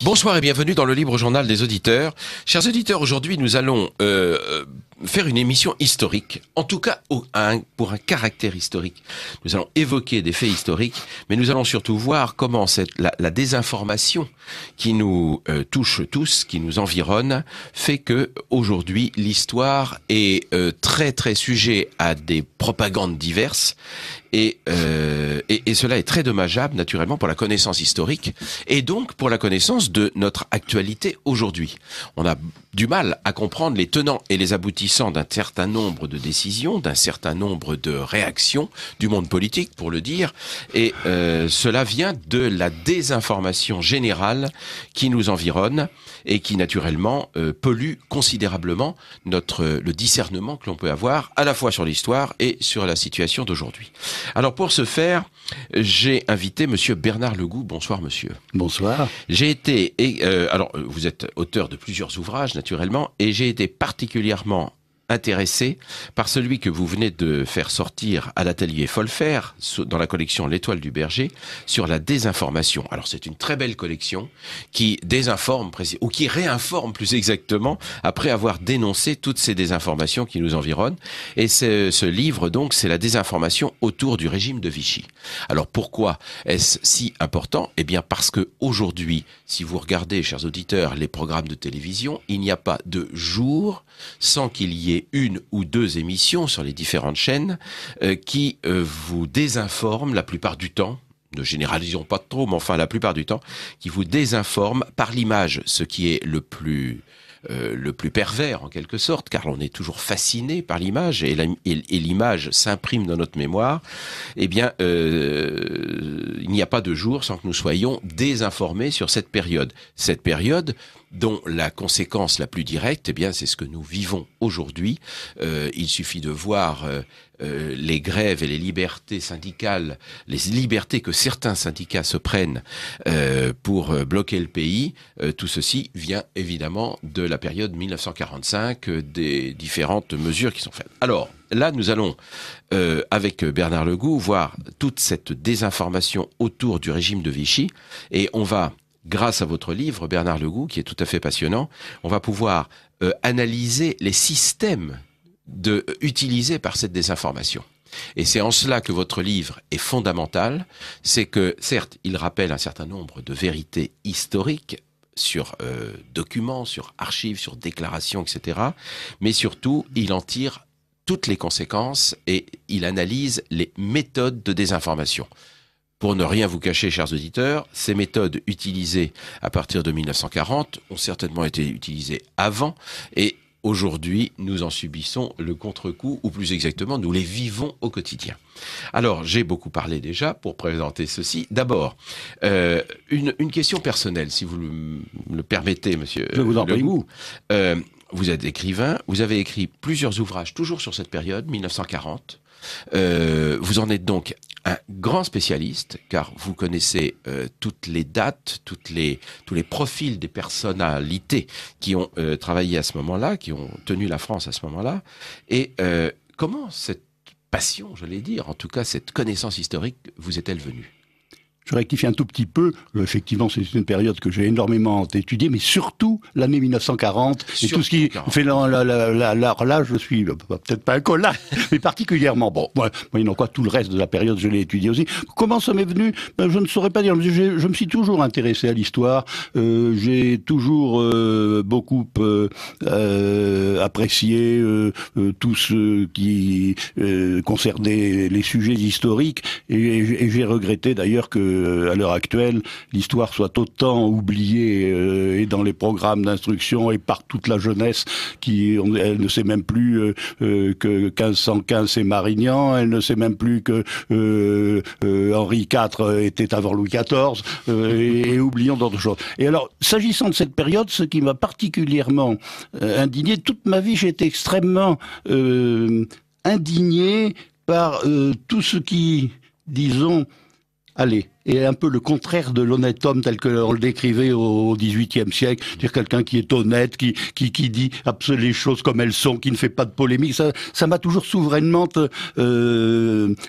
Bonsoir et bienvenue dans le Libre Journal des auditeurs. Chers auditeurs, aujourd'hui nous allons faire une émission historique, en tout cas pour un caractère historique. Nous allons évoquer des faits historiques, mais nous allons surtout voir comment la désinformation qui nous touche tous, qui nous environne, fait que aujourd'hui l'histoire est très très sujet à des propagandes diverses. Et cela est très dommageable, naturellement, pour la connaissance historique et donc pour la connaissance de notre actualité aujourd'hui. On a du mal à comprendre les tenants et les aboutissants d'un certain nombre de décisions, d'un certain nombre de réactions du monde politique, pour le dire, et cela vient de la désinformation générale qui nous environne et qui, naturellement, pollue considérablement le discernement que l'on peut avoir, à la fois sur l'histoire et sur la situation d'aujourd'hui. Alors pour ce faire, j'ai invité Monsieur Bernard Legout. Bonsoir monsieur. Bonsoir. J'ai été, alors vous êtes auteur de plusieurs ouvrages naturellement, et j'ai été particulièrement intéressé par celui que vous venez de faire sortir à l'atelier Folfer, dans la collection L'Étoile du Berger, sur la désinformation. Alors c'est une très belle collection qui désinforme, ou qui réinforme plus exactement, après avoir dénoncé toutes ces désinformations qui nous environnent. Et ce livre, donc, c'est la désinformation autour du régime de Vichy. Alors pourquoi est-ce si important ? Eh bien parce que aujourd'hui, si vous regardez, chers auditeurs, les programmes de télévision, il n'y a pas de jour sans qu'il y ait une ou deux émissions sur les différentes chaînes qui vous désinforment la plupart du temps. Ne généralisons pas trop, mais enfin la plupart du temps, qui vous désinforment par l'image, ce qui est le plus pervers en quelque sorte, car on est toujours fasciné par l'image et l'image s'imprime dans notre mémoire. Eh bien, il n'y a pas de jour sans que nous soyons désinformés sur cette période. Cette période dont la conséquence la plus directe, eh bien, c'est ce que nous vivons aujourd'hui. Il suffit de voir les grèves et les libertés syndicales, les libertés que certains syndicats se prennent pour bloquer le pays. Tout ceci vient évidemment de la période 1945, des différentes mesures qui sont faites. Alors, là, nous allons, avec Bernard Legout, voir toute cette désinformation autour du régime de Vichy, et on va, grâce à votre livre, Bernard Legout, qui est tout à fait passionnant, on va pouvoir analyser les systèmes utilisés par cette désinformation. Et c'est en cela que votre livre est fondamental, c'est que, certes, il rappelle un certain nombre de vérités historiques sur documents, sur archives, sur déclarations, etc., mais surtout, il en tire toutes les conséquences et il analyse les méthodes de désinformation. Pour ne rien vous cacher, chers auditeurs, ces méthodes utilisées à partir de 1940 ont certainement été utilisées avant, et aujourd'hui, nous en subissons le contre-coup, ou plus exactement, nous les vivons au quotidien. Alors, j'ai beaucoup parlé déjà pour présenter ceci. D'abord, une question personnelle, si vous le permettez, monsieur Legout. Vous êtes écrivain, vous avez écrit plusieurs ouvrages, toujours sur cette période, 1940. Vous en êtes donc un grand spécialiste, car vous connaissez toutes les dates, tous les profils des personnalités qui ont travaillé à ce moment-là, qui ont tenu la France à ce moment-là. Et comment cette passion, je l'ai dire, en tout cas cette connaissance historique, vous est-elle venue ? Je rectifie un tout petit peu. Effectivement, c'est une période que j'ai énormément étudiée, mais surtout l'année 1940 et tout ce qui fait là, je suis peut-être pas un collage, mais particulièrement. Bon, moyennant quoi, tout le reste de la période, je l'ai étudié aussi. Comment ça m'est venu ? Je ne saurais pas dire. Je me suis toujours intéressé à l'histoire. J'ai toujours beaucoup apprécié tout ce qui concernait les sujets historiques, et j'ai regretté d'ailleurs que à l'heure actuelle, l'histoire soit autant oubliée et dans les programmes d'instruction et par toute la jeunesse elle ne sait même plus que 1515 c'est Marignan, elle ne sait même plus que Henri IV était avant Louis XIV, et oublions d'autres choses. Et alors, s'agissant de cette période, ce qui m'a particulièrement indigné, toute ma vie, j'ai été extrêmement indigné par tout ce qui, disons, allez, est un peu le contraire de l'honnête homme tel qu'on le décrivait au XVIIIe siècle. C'est-à-dire quelqu'un qui est honnête, qui dit les choses comme elles sont, qui ne fait pas de polémique. Ça m'a toujours souverainement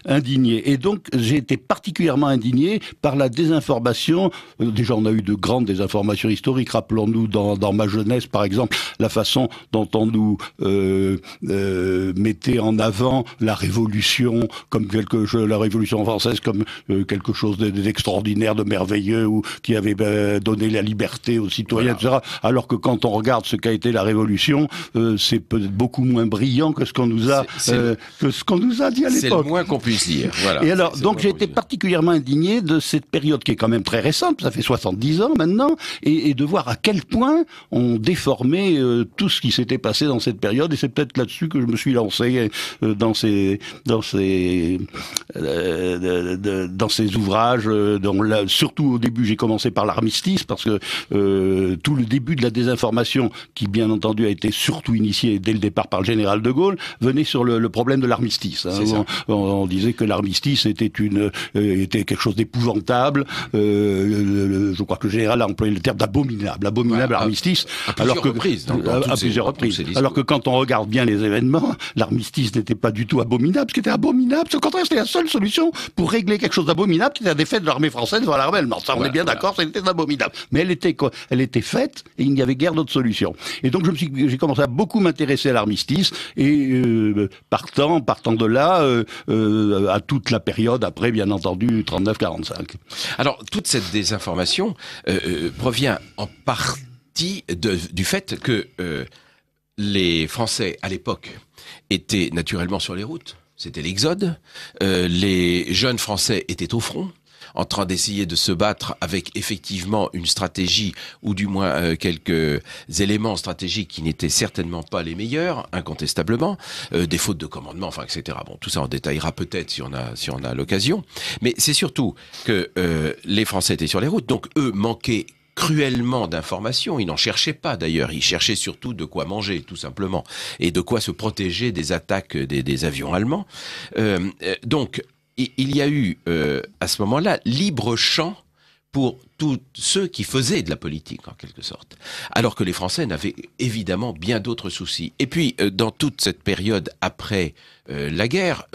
indigné. Et donc, j'ai été particulièrement indigné par la désinformation. Déjà, on a eu de grandes désinformations historiques. Rappelons-nous dans ma jeunesse, par exemple, la façon dont on nous mettait en avant la Révolution comme la Révolution française comme quelque chose d'extraordinaire, de merveilleux, ou qui avait donné la liberté aux citoyens, etc. Alors que quand on regarde ce qu'a été la Révolution, c'est peut-être beaucoup moins brillant que ce qu'on nous a dit à l'époque. C'est le moins qu'on puisse dire. Voilà. Et alors, donc j'ai été particulièrement indigné de cette période qui est quand même très récente, ça fait 70 ans maintenant, et de voir à quel point on déformait tout ce qui s'était passé dans cette période, et c'est peut-être là-dessus que je me suis lancé dans ces ouvrages. Surtout au début, j'ai commencé par l'armistice, parce que tout le début de la désinformation, qui bien entendu a été surtout initié dès le départ par le général de Gaulle, venait sur le problème de l'armistice. On disait que l'armistice était quelque chose d'épouvantable. Je crois que le général a employé le terme d'abominable. Abominable armistice. À plusieurs reprises. À plusieurs reprises. Alors que quand on regarde bien les événements, l'armistice n'était pas du tout abominable. Ce qui était abominable, c'est au contraire, c'était la seule solution pour régler quelque chose d'abominable, qui était la défaite de l'armée française devant l'armée allemande. Ça, on est bien d'accord, c'était abominable. Mais elle était faite, et il n'y avait guère d'autre solution. Et donc j'ai commencé à beaucoup m'intéresser à l'armistice, et partant de là, à toute la période après, bien entendu, 39-45. Alors, toute cette désinformation provient en partie du fait que les Français, à l'époque, étaient naturellement sur les routes. C'était l'exode. Les jeunes Français étaient au front, en train d'essayer de se battre avec effectivement une stratégie, ou du moins quelques éléments stratégiques qui n'étaient certainement pas les meilleurs, incontestablement, des fautes de commandement, enfin, etc. Bon, tout ça on détaillera peut-être si on a l'occasion. Mais c'est surtout que les Français étaient sur les routes, donc eux manquaient cruellement d'informations. Ils n'en cherchaient pas d'ailleurs. Ils cherchaient surtout de quoi manger, tout simplement, et de quoi se protéger des attaques des avions allemands. Donc, il y a eu, à ce moment-là, libre champ pour tous ceux qui faisaient de la politique, en quelque sorte. Alors que les Français n'avaient évidemment bien d'autres soucis. Et puis, dans toute cette période après la guerre,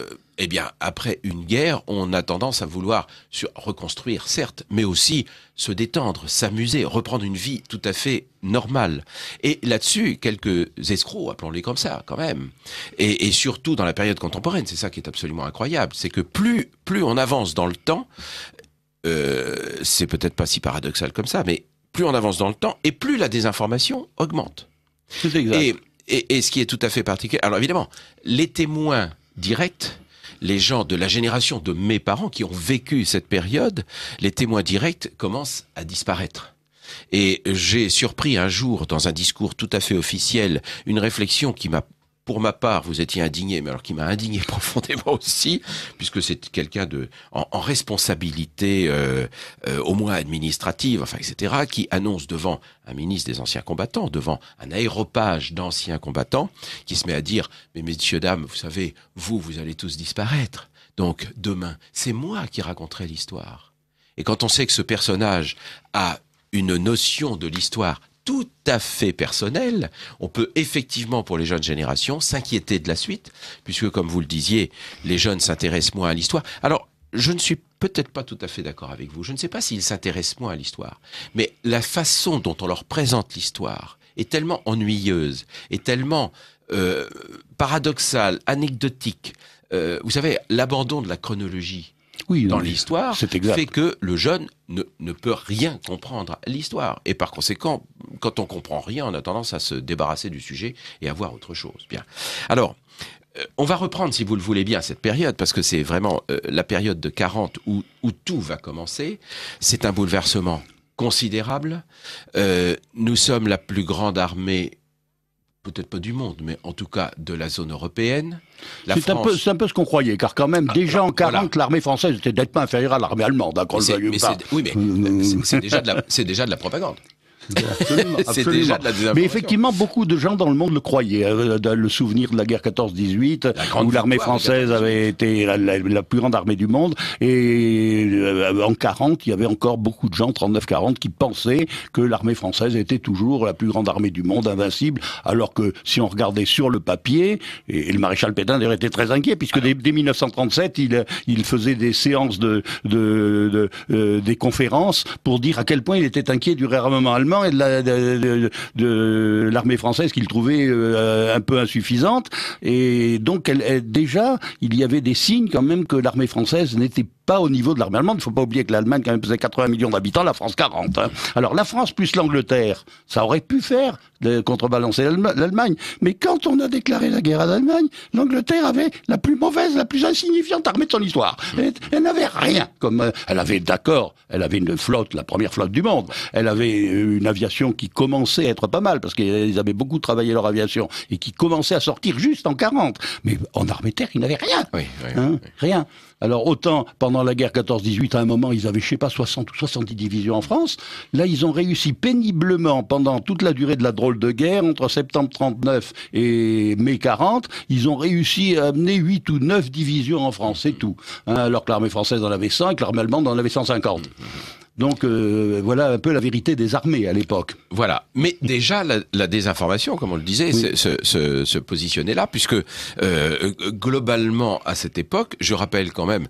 après une guerre, on a tendance à vouloir reconstruire, certes, mais aussi se détendre, s'amuser, reprendre une vie tout à fait normale. Et là-dessus, quelques escrocs, appelons-les comme ça, quand même. Et surtout dans la période contemporaine, c'est ça qui est absolument incroyable, c'est que plus on avance dans le temps, c'est peut-être pas si paradoxal comme ça, mais plus on avance dans le temps, et plus la désinformation augmente. C'est exact. Et ce qui est tout à fait particulier, alors évidemment, les témoins directs, les gens de la génération de mes parents qui ont vécu cette période, les témoins directs commencent à disparaître. Et j'ai surpris un jour, dans un discours tout à fait officiel, une réflexion qui m'a, pour ma part, vous étiez indigné, mais alors qui m'a indigné profondément aussi, puisque c'est quelqu'un en responsabilité, au moins administrative, enfin, etc., qui annonce devant un ministre des anciens combattants, devant un aéropage d'anciens combattants, qui se met à dire, mais messieurs, dames, vous savez, vous allez tous disparaître. Donc, demain, c'est moi qui raconterai l'histoire. Et quand on sait que ce personnage a une notion de l'histoire tout à fait personnelle, on peut effectivement, pour les jeunes générations, s'inquiéter de la suite, puisque, comme vous le disiez, les jeunes s'intéressent moins à l'histoire. Alors, je ne suis peut-être pas tout à fait d'accord avec vous. Je ne sais pas s'ils s'intéressent moins à l'histoire, mais la façon dont on leur présente l'histoire est tellement ennuyeuse, est tellement paradoxale, anecdotique. Vous savez, l'abandon de la chronologie dans l'histoire fait que le jeune ne peut rien comprendre à l'histoire. Et par conséquent, quand on comprend rien, on a tendance à se débarrasser du sujet et à voir autre chose. Bien. Alors, on va reprendre, si vous le voulez bien, cette période, parce que c'est vraiment la période de 40 où tout va commencer. C'est un bouleversement considérable. Nous sommes la plus grande armée, peut-être pas du monde, mais en tout cas de la zone européenne. C'est un peu ce qu'on croyait, car quand même, déjà en 40, voilà, l'armée française était nettement inférieure à l'armée allemande. C'est déjà de la propagande. Absolument, C'est absolument. déjà de la désinformation. Mais effectivement, beaucoup de gens dans le monde le croyaient. Le souvenir de la guerre 14-18, où l'armée française avait été la plus grande armée du monde, et en 40, il y avait encore beaucoup de gens, 39-40, qui pensaient que l'armée française était toujours la plus grande armée du monde, invincible, alors que si on regardait sur le papier, et le maréchal Pétain d'ailleurs était très inquiet, puisque dès 1937, il faisait des séances des conférences pour dire à quel point il était inquiet du réarmement allemand et de l'armée française qu'il trouvait un peu insuffisante. Et donc, déjà, il y avait des signes quand même que l'armée française n'était pas au niveau de l'armée allemande. Il ne faut pas oublier que l'Allemagne quand même faisait 80 millions d'habitants, la France 40. Hein. Alors la France plus l'Angleterre, ça aurait pu faire de contrebalancer l'Allemagne. Mais quand on a déclaré la guerre à l'Allemagne, l'Angleterre avait la plus mauvaise, la plus insignifiante armée de son histoire. Elle n'avait rien. Elle avait, d'accord, elle avait une flotte, la première flotte du monde. Elle avait une aviation qui commençait à être pas mal, parce qu'ils avaient beaucoup travaillé leur aviation, et qui commençait à sortir juste en 40. Mais en armée de terre, ils n'avaient rien. Oui, oui. Rien. Alors autant, pendant la guerre 14-18, à un moment, ils avaient, je sais pas, 60 ou 70 divisions en France. Là, ils ont réussi péniblement, pendant toute la durée de la drôle de guerre, entre septembre 39 et mai 40, ils ont réussi à amener 8 ou 9 divisions en France, c'est tout. Alors que l'armée française en avait 5, l'armée allemande en avait 150. Donc voilà un peu la vérité des armées à l'époque. Voilà, mais déjà la désinformation, comme on le disait, oui, se positionnait là, puisque globalement à cette époque, je rappelle quand même,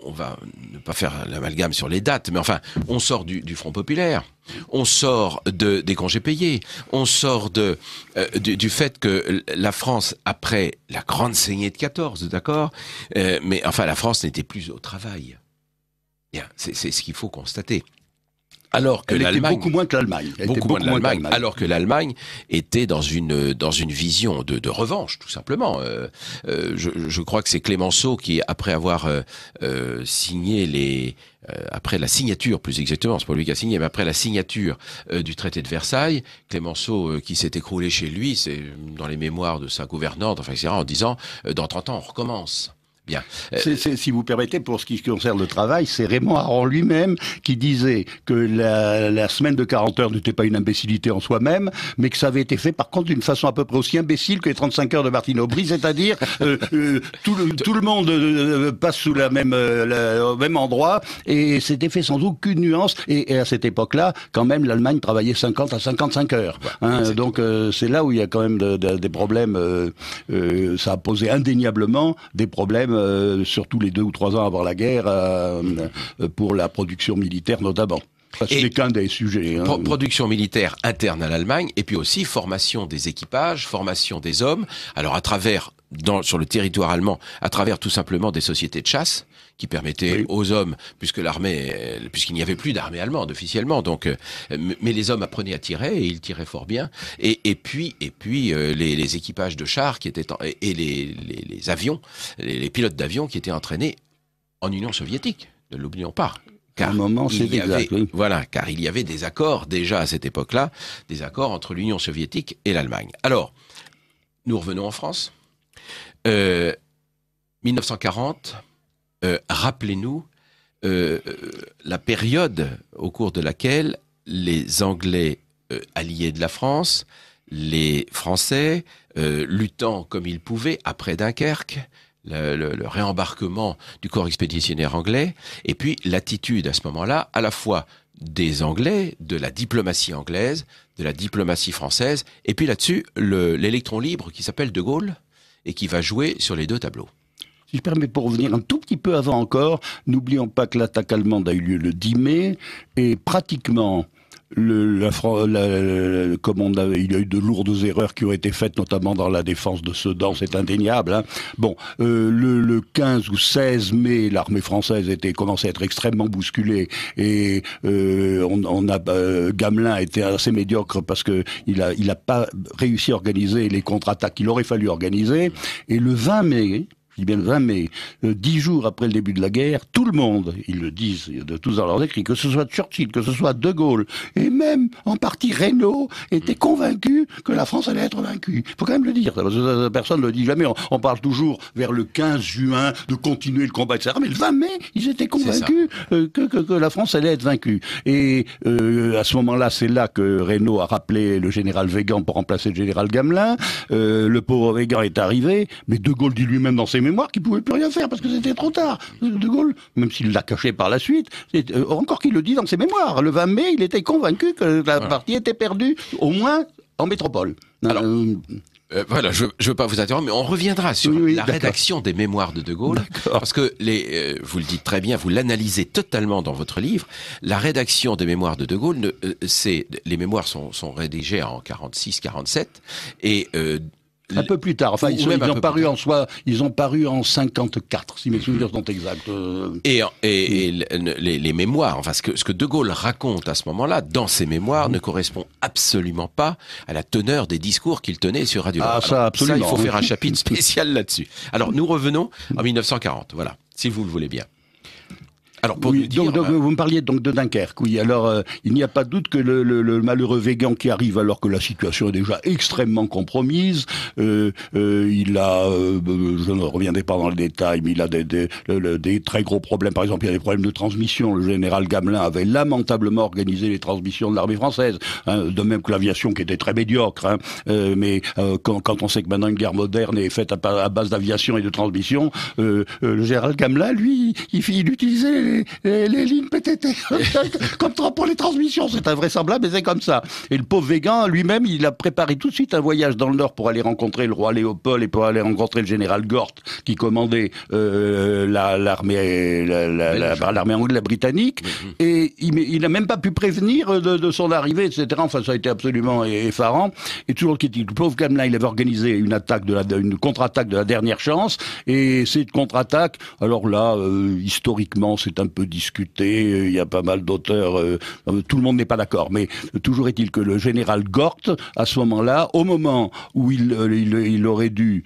on va ne pas faire l'amalgame sur les dates, mais enfin, on sort du Front populaire, on sort des congés payés, on sort du fait que la France, après la grande saignée de 14, d'accord, mais enfin la France n'était plus au travail. Bien, c'est ce qu'il faut constater. Alors que l'Allemagne, beaucoup moins que l'Allemagne. Beaucoup moins que l'Allemagne. Alors que l'Allemagne était dans une vision de revanche, tout simplement. Je crois que c'est Clémenceau qui, après avoir signé après la signature, plus exactement, c'est pas lui qui a signé, mais après la signature du traité de Versailles, Clémenceau qui s'est écroulé chez lui, c'est dans les mémoires de sa gouvernante, enfin, etc., en disant dans 30 ans on recommence. Bien. Si vous permettez, pour ce qui concerne le travail, c'est Raymond Aron lui-même qui disait que la semaine de 40 heures n'était pas une imbécilité en soi-même, mais que ça avait été fait par contre d'une façon à peu près aussi imbécile que les 35 heures de Martine Aubry, c'est-à-dire tout le monde passe sous au même endroit, et c'était fait sans aucune nuance, et à cette époque-là, quand même, l'Allemagne travaillait 50 à 55 heures. Ouais, donc c'est là où il y a quand même des problèmes, ça a posé indéniablement des problèmes surtout les 2 ou 3 ans avant la guerre, pour la production militaire notamment. Ce n'est qu'un des sujets. Production militaire interne à l'Allemagne, et puis aussi formation des équipages, formation des hommes, alors à travers, sur le territoire allemand, à travers tout simplement des sociétés de chasse, qui permettaient aux hommes, puisqu'il n'y avait plus d'armée allemande officiellement, donc, mais les hommes apprenaient à tirer, et ils tiraient fort bien, et puis les équipages de chars qui étaient et les avions, les pilotes d'avions qui étaient entraînés en Union soviétique, ne l'oublions pas. Car car il y avait des accords déjà à cette époque-là, des accords entre l'Union soviétique et l'Allemagne. Alors, nous revenons en France. 1940, rappelez-nous la période au cours de laquelle les Anglais alliés de la France, les Français luttant comme ils pouvaient après Dunkerque, le réembarquement du corps expéditionnaire anglais, et puis l'attitude à ce moment-là, à la fois des Anglais, de la diplomatie anglaise, de la diplomatie française, et puis là-dessus, l'électron libre qui s'appelle De Gaulle, et qui va jouer sur les 2 tableaux. Si je permets, pour revenir un tout petit peu avant encore, n'oublions pas que l'attaque allemande a eu lieu le 10 mai, et pratiquement... il y a eu de lourdes erreurs qui ont été faites, notamment dans la défense de Sedan, c'est indéniable. Hein. Bon, le 15 ou 16 mai, l'armée française commençait à être extrêmement bousculée, et Gamelin était assez médiocre parce que il a pas réussi à organiser les contre-attaques qu'il aurait fallu organiser. Et le 20 mai, je dis bien le 20 mai, 10 jours après le début de la guerre, tout le monde, ils le disent de tous dans leurs écrits, que ce soit Churchill, que ce soit De Gaulle, et même en partie Reynaud, étaient convaincus que la France allait être vaincue. Il faut quand même le dire, parce que personne ne le dit jamais. On parle toujours vers le 15 juin de continuer le combat, etc. Mais le 20 mai, ils étaient convaincus que la France allait être vaincue. Et à ce moment-là, c'est là que Reynaud a rappelé le général Weygand pour remplacer le général Gamelin. Le pauvre Weygand est arrivé, mais De Gaulle dit lui-même dans ses mémoires qu'il pouvait plus rien faire parce que c'était trop tard. De Gaulle, même s'il l'a caché par la suite, encore qu'il le dit dans ses mémoires, le 20 mai, il était convaincu que la partie était perdue, au moins en métropole. Alors, voilà, je veux pas vous interrompre, mais on reviendra sur la rédaction des mémoires de De Gaulle, parce que vous le dites très bien, vous l'analysez totalement dans votre livre. La rédaction des mémoires de De Gaulle, les mémoires sont rédigées en 46-47 et un peu plus tard. Enfin, ils ont paru en 54, si mes souvenirs sont exacts. Et les mémoires, enfin, ce que De Gaulle raconte à ce moment-là, dans ses mémoires, ne correspond absolument pas à la teneur des discours qu'il tenait sur Radio. Ah, ça, absolument. Ça, il faut faire un chapitre spécial là-dessus. Alors, nous revenons en 1940, voilà, si vous le voulez bien. Alors, pour nous dire, donc, vous me parliez donc de Dunkerque, oui. Alors, il n'y a pas de doute que le malheureux Weygand qui arrive alors que la situation est déjà extrêmement compromise, il a, je ne reviendrai pas dans les détails, mais il a des très gros problèmes. Par exemple, il y a des problèmes de transmission. Le général Gamelin avait lamentablement organisé les transmissions de l'armée française, hein, de même que l'aviation qui était très médiocre. Hein, mais quand on sait que maintenant une guerre moderne est faite à base d'aviation et de transmission, le général Gamelin, lui, il utilisait les lignes PTT comme pour les transmissions, c'est invraisemblable, mais c'est comme ça. Et le pauvre Weygand, lui-même, il a préparé tout de suite un voyage dans le Nord pour aller rencontrer le roi Léopold et pour aller rencontrer le général Gort, qui commandait l'armée anglaise, britannique, et il n'a même pas pu prévenir de son arrivée, etc. Enfin, ça a été absolument effarant. Et toujours le pauvre Gamelin, il avait organisé une contre-attaque de la dernière chance, et cette contre-attaque, alors là, historiquement, c'est un peu discuté, il y a pas mal d'auteurs, tout le monde n'est pas d'accord, mais toujours est-il que le général Gort, à ce moment-là, au moment où il aurait dû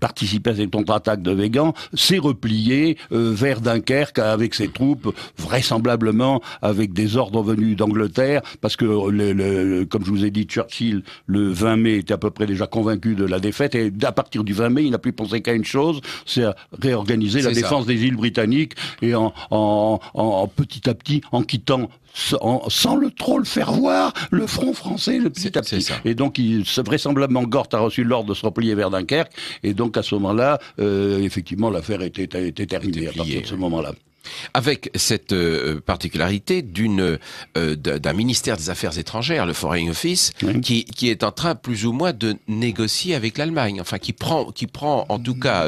participer à cette contre-attaque de Weygand, s'est replié vers Dunkerque avec ses troupes, vraisemblablement avec des ordres venus d'Angleterre, parce que, comme je vous ai dit, Churchill, le 20 mai, était à peu près déjà convaincu de la défaite, et à partir du 20 mai, il n'a plus pensé qu'à une chose, c'est à réorganiser la défense des îles britanniques, et en petit à petit, en quittant sans trop le faire voir, le front français, petit à petit. Et donc, vraisemblablement, Gort a reçu l'ordre de se replier vers Dunkerque, et donc à ce moment-là, effectivement, l'affaire était terminée à partir de ce moment-là. Avec cette particularité d'un ministère des Affaires étrangères, le Foreign Office, qui est en train plus ou moins de négocier avec l'Allemagne, enfin qui prend en tout cas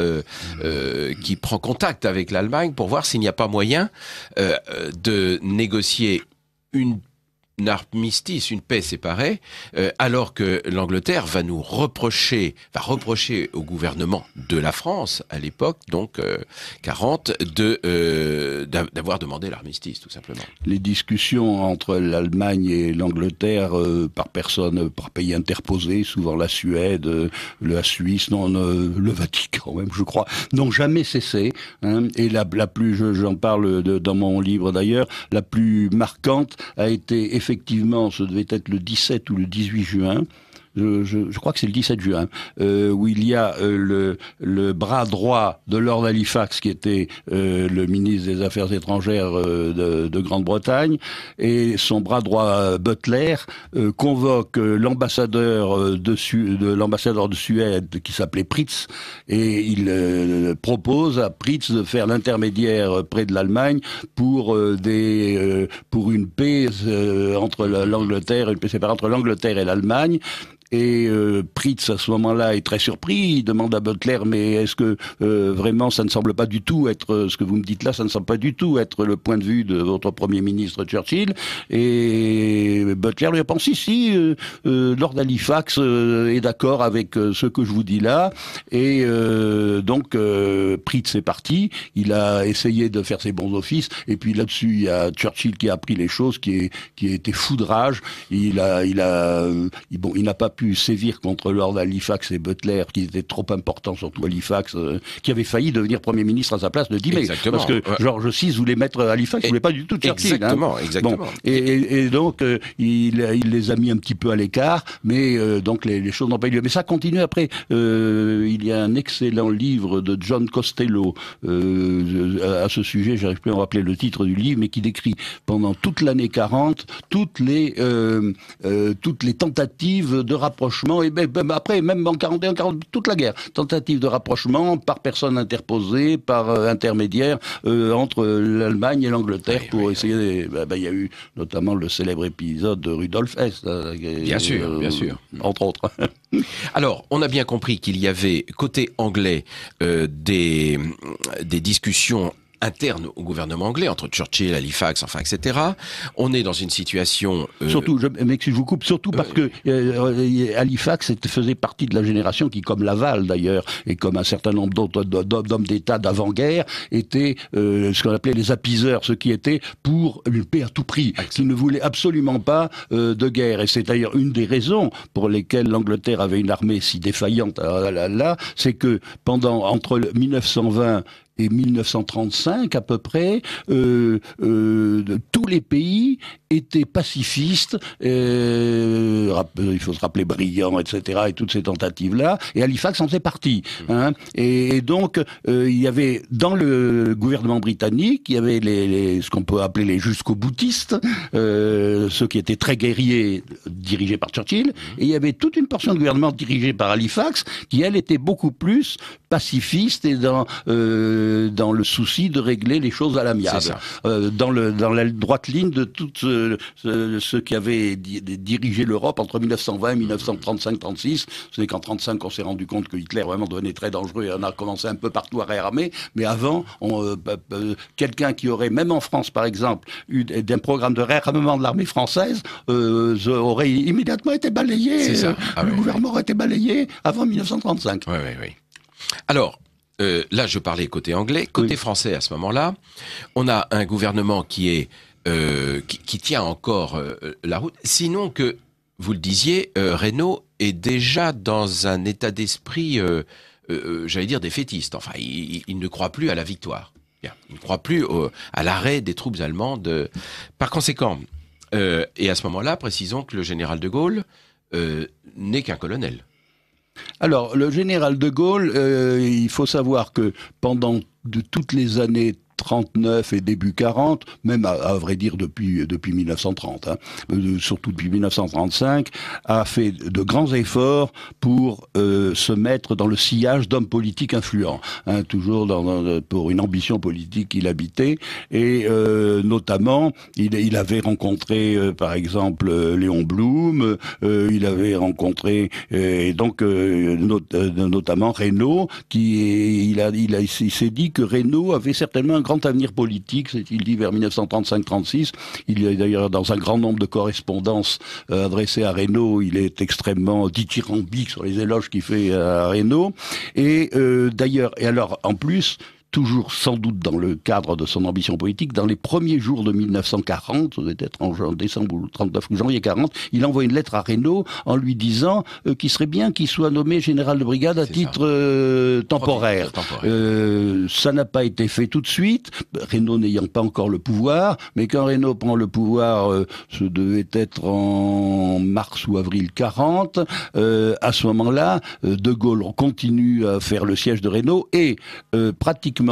qui prend contact avec l'Allemagne pour voir s'il n'y a pas moyen de négocier un armistice, une paix séparée, alors que l'Angleterre va reprocher au gouvernement de la France, à l'époque, donc 40, d'avoir demandé l'armistice, tout simplement. Les discussions entre l'Allemagne et l'Angleterre, par pays interposé, souvent la Suède, la Suisse, le Vatican même, je crois, n'ont jamais cessé. Hein, et la plus, j'en parle dans mon livre d'ailleurs, la plus marquante a été effectivement, ce devait être le 17 ou le 18 juin, je crois que c'est le 17 juin, où il y a le bras droit de Lord Halifax, qui était le ministre des Affaires étrangères de Grande-Bretagne, et son bras droit Butler convoque l'ambassadeur de Suède, qui s'appelait Pritz, et il propose à Pritz de faire l'intermédiaire près de l'Allemagne pour une paix entre l'Angleterre, une paix séparée entre l'Angleterre et l'Allemagne. Et Pritz, à ce moment-là, est très surpris. Il demande à Butler, mais est-ce que vraiment ça ne semble pas du tout être, ce que vous me dites là, ça ne semble pas du tout être le point de vue de votre Premier ministre Churchill? Et Butler lui répond, si, Lord Halifax est d'accord avec ce que je vous dis là. Et donc, Pritz est parti. Il a essayé de faire ses bons offices. Et puis là-dessus, il y a Churchill qui a appris les choses, qui a été fou de rage. Il n'a pas pu pu sévir contre Lord Halifax et Butler, qui étaient trop importants, surtout Halifax, qui avait failli devenir Premier ministre à sa place le 10 mai. Exactement. Parce que George VI voulait mettre Halifax, il voulait pas du tout Churchill. Exactement, hein. exactement. Bon, et donc, il les a mis un petit peu à l'écart, mais donc les choses n'ont pas eu lieu. Mais ça continue après. Il y a un excellent livre de John Costello à ce sujet, j'arrive plus à me rappeler le titre du livre, mais qui décrit pendant toute l'année 40 toutes les tentatives de rapprochement, et même après, même en 41, 40, toute la guerre, tentatives de rapprochement par personne interposée, par intermédiaire entre l'Allemagne et l'Angleterre pour essayer. Il y a eu notamment le célèbre épisode de Rudolf Hess. Bien sûr, bien sûr. Entre autres. Alors, on a bien compris qu'il y avait côté anglais des discussions interne au gouvernement anglais, entre Churchill, Halifax, enfin, etc. On est dans une situation... Surtout, je vous coupe, surtout parce que Halifax faisait partie de la génération qui, comme Laval d'ailleurs, et comme un certain nombre d'autres d'hommes d'État d'avant-guerre, étaient ce qu'on appelait les appeaseurs, ceux qui étaient pour une paix à tout prix, qui ne voulaient absolument pas de guerre. Et c'est d'ailleurs une des raisons pour lesquelles l'Angleterre avait une armée si défaillante là, c'est que entre 1920 et 1935 à peu près, tous les pays étaient pacifistes, il faut se rappeler Briand, etc., et toutes ces tentatives-là, et Halifax en faisait partie. Hein. Et donc, il y avait, dans le gouvernement britannique, il y avait ce qu'on peut appeler les jusqu'au-boutistes, ceux qui étaient très guerriers, dirigés par Churchill, et il y avait toute une portion de gouvernement dirigée par Halifax, qui, elle, était beaucoup plus pacifiste et dans le souci de régler les choses à l'amiable, dans la droite ligne de tout ceux qui avaient dirigé l'Europe entre 1920 et 1935-36. C'est qu'en 1935 qu'on s'est rendu compte que Hitler vraiment devenait très dangereux et on a commencé un peu partout à réarmer, mais avant, quelqu'un qui aurait, même en France par exemple, eu un programme de réarmement de l'armée française, aurait immédiatement été balayé. C'est ça. Le gouvernement aurait été balayé avant 1935. Oui. Alors, là, je parlais côté anglais. Côté français, à ce moment-là, on a un gouvernement qui tient encore la route. Sinon que, vous le disiez, Reynaud est déjà dans un état d'esprit, j'allais dire, défaitiste. Enfin, il ne croit plus à la victoire. Il ne croit plus à l'arrêt des troupes allemandes. Par conséquent, et à ce moment-là, précisons que le général de Gaulle n'est qu'un colonel. Alors, le général de Gaulle, il faut savoir que pendant toutes les années 39 et début 40, même à vrai dire depuis 1930, surtout depuis 1935, a fait de grands efforts pour se mettre dans le sillage d'hommes politiques influents, toujours pour une ambition politique qu'il habitait, et notamment il avait rencontré par exemple Léon Blum, il avait rencontré notamment Reynaud, il s'est dit que Reynaud avait certainement un grand avenir politique, il dit vers 1935-36. Il y a d'ailleurs dans un grand nombre de correspondances adressées à Reynaud, il est extrêmement dithyrambique sur les éloges qu'il fait à Reynaud. Et d'ailleurs, et alors en plus, toujours sans doute dans le cadre de son ambition politique, dans les premiers jours de 1940, peut-être en décembre ou 39 ou janvier 40, il envoie une lettre à Reynaud en lui disant qu'il serait bien qu'il soit nommé général de brigade à titre temporaire. Ça n'a pas été fait tout de suite, Reynaud n'ayant pas encore le pouvoir, mais quand Reynaud prend le pouvoir, ce devait être en mars ou avril 40, à ce moment-là, De Gaulle continue à faire le siège de Reynaud et pratiquement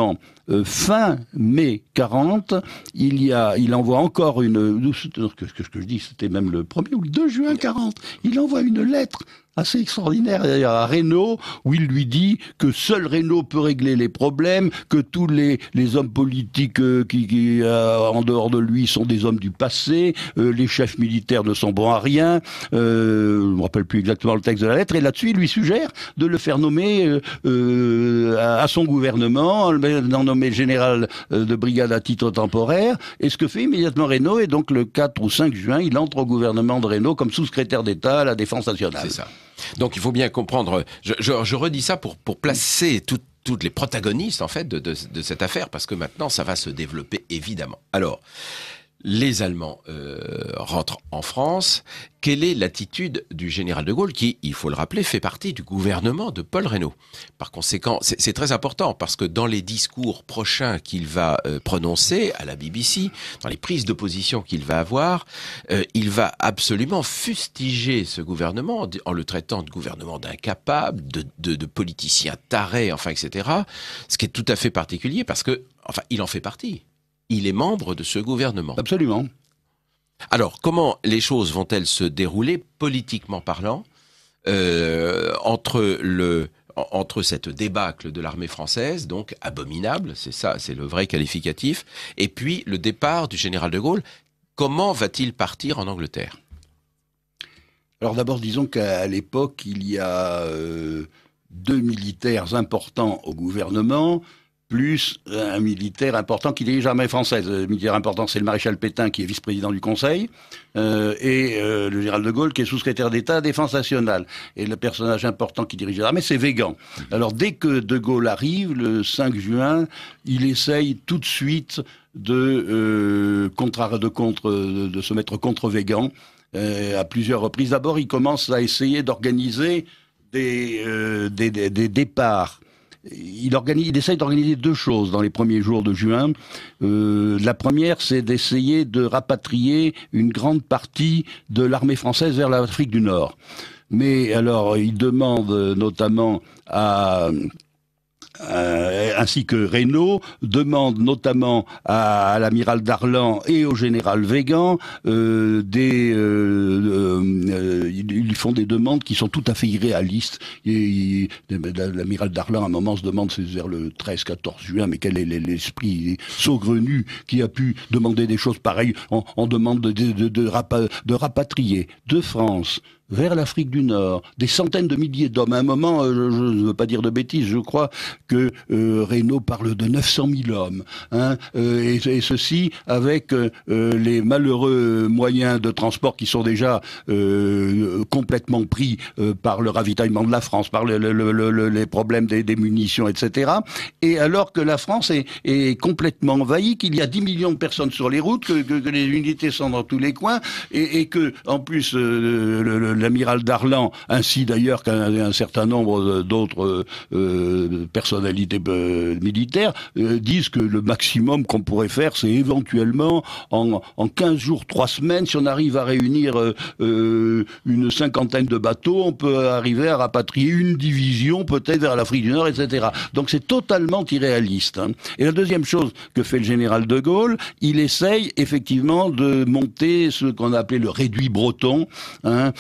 fin mai 40, il envoie encore ce que je dis, c'était même le 1er ou le 2 juin 40, il envoie une lettre assez extraordinaire d'ailleurs à Reynaud, où il lui dit que seul Reynaud peut régler les problèmes, que tous les hommes politiques qui en dehors de lui sont des hommes du passé, les chefs militaires ne sont bons à rien, je ne me rappelle plus exactement le texte de la lettre, et là-dessus il lui suggère de le faire nommer à son gouvernement, d'en nommer général de brigade à titre temporaire, et ce que fait immédiatement Reynaud, et donc le 4 ou 5 juin, il entre au gouvernement de Reynaud comme sous-secrétaire d'État à la Défense nationale. C'est ça. Donc il faut bien comprendre, je redis ça pour placer toutes les protagonistes en fait de cette affaire, parce que maintenant ça va se développer évidemment. Alors, Les Allemands rentrent en France. Quelle est l'attitude du général de Gaulle qui, il faut le rappeler, fait partie du gouvernement de Paul Reynaud? Par conséquent, c'est très important parce que dans les discours prochains qu'il va prononcer à la BBC, dans les prises de position qu'il va avoir, il va absolument fustiger ce gouvernement en le traitant de gouvernement d'incapable, de politicien taré, enfin, etc. Ce qui est tout à fait particulier parce que, enfin, il en fait partie. Il est membre de ce gouvernement. Absolument. Alors, comment les choses vont-elles se dérouler, politiquement parlant, entre cette débâcle de l'armée française, donc abominable, c'est ça, c'est le vrai qualificatif, et puis le départ du général de Gaulle? Comment va-t-il partir en Angleterre? Alors d'abord, disons qu'à l'époque, il y a 2 militaires importants au gouvernement, plus un militaire important qui dirige l'armée française. Le militaire important, c'est le maréchal Pétain, qui est vice-président du Conseil, et le général de Gaulle, qui est sous-secrétaire d'État à la Défense nationale. Et le personnage important qui dirige l'armée, c'est Weygand. Alors dès que de Gaulle arrive, le 5 juin, il essaye tout de suite de se mettre contre Weygand à plusieurs reprises. D'abord, il commence à essayer d'organiser des départs. Il essaye d'organiser 2 choses dans les premiers jours de juin. La première, c'est d'essayer de rapatrier une grande partie de l'armée française vers l'Afrique du Nord. Mais alors, il demande notamment ainsi que Reynaud, demande notamment à l'amiral Darlan et au général Weygand ils font des demandes qui sont tout à fait irréalistes. L'amiral Darlan à un moment se demande, c'est vers le 13-14 juin, mais quel est l'esprit saugrenu qui a pu demander des choses pareilles? On demande de rapatrier de France vers l'Afrique du Nord, des centaines de milliers d'hommes. À un moment, je ne veux pas dire de bêtises, je crois que Reynaud parle de 900 000 hommes, hein, et ceci avec les malheureux moyens de transport qui sont déjà complètement pris par le ravitaillement de la France, par les problèmes des munitions, etc. Et alors que la France est complètement envahie, qu'il y a 10 millions de personnes sur les routes, que les unités sont dans tous les coins, et que, en plus, l'amiral Darlan, ainsi d'ailleurs qu'un certain nombre d'autres personnalités militaires, disent que le maximum qu'on pourrait faire, c'est éventuellement en 15 jours, 3 semaines, si on arrive à réunir une cinquantaine de bateaux, on peut arriver à rapatrier une division peut-être vers l'Afrique du Nord, etc. Donc c'est totalement irréaliste. Hein. Et la deuxième chose que fait le général de Gaulle, il essaye effectivement de monter ce qu'on a appelé le réduit breton, hein,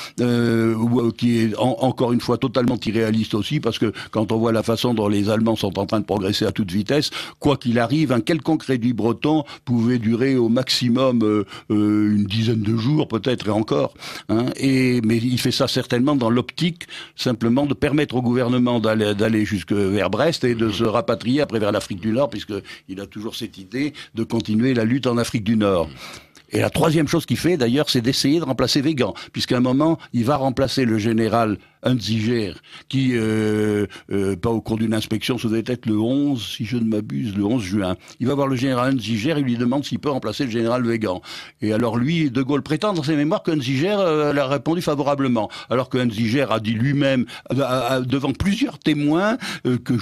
qui est encore une fois totalement irréaliste aussi, parce que quand on voit la façon dont les Allemands sont en train de progresser à toute vitesse, quoi qu'il arrive, un quelconque réduit breton pouvait durer au maximum une dizaine de jours, peut-être, et encore. Hein, mais il fait ça certainement dans l'optique simplement de permettre au gouvernement d'aller jusque vers Brest et de se rapatrier après vers l'Afrique du Nord, puisqu'il a toujours cette idée de continuer la lutte en Afrique du Nord. Et la troisième chose qu'il fait, d'ailleurs, c'est d'essayer de remplacer Weygand, puisqu'à un moment, il va remplacer le général Hunziger, qui, pas au cours d'une inspection, ça devait être le 11, si je ne m'abuse, le 11 juin. Il va voir le général Hunziger, il lui demande s'il peut remplacer le général Weygand. Et alors lui, de Gaulle prétend dans ses mémoires que Hunziger a répondu favorablement, alors que Hunziger a dit lui-même, devant plusieurs témoins, que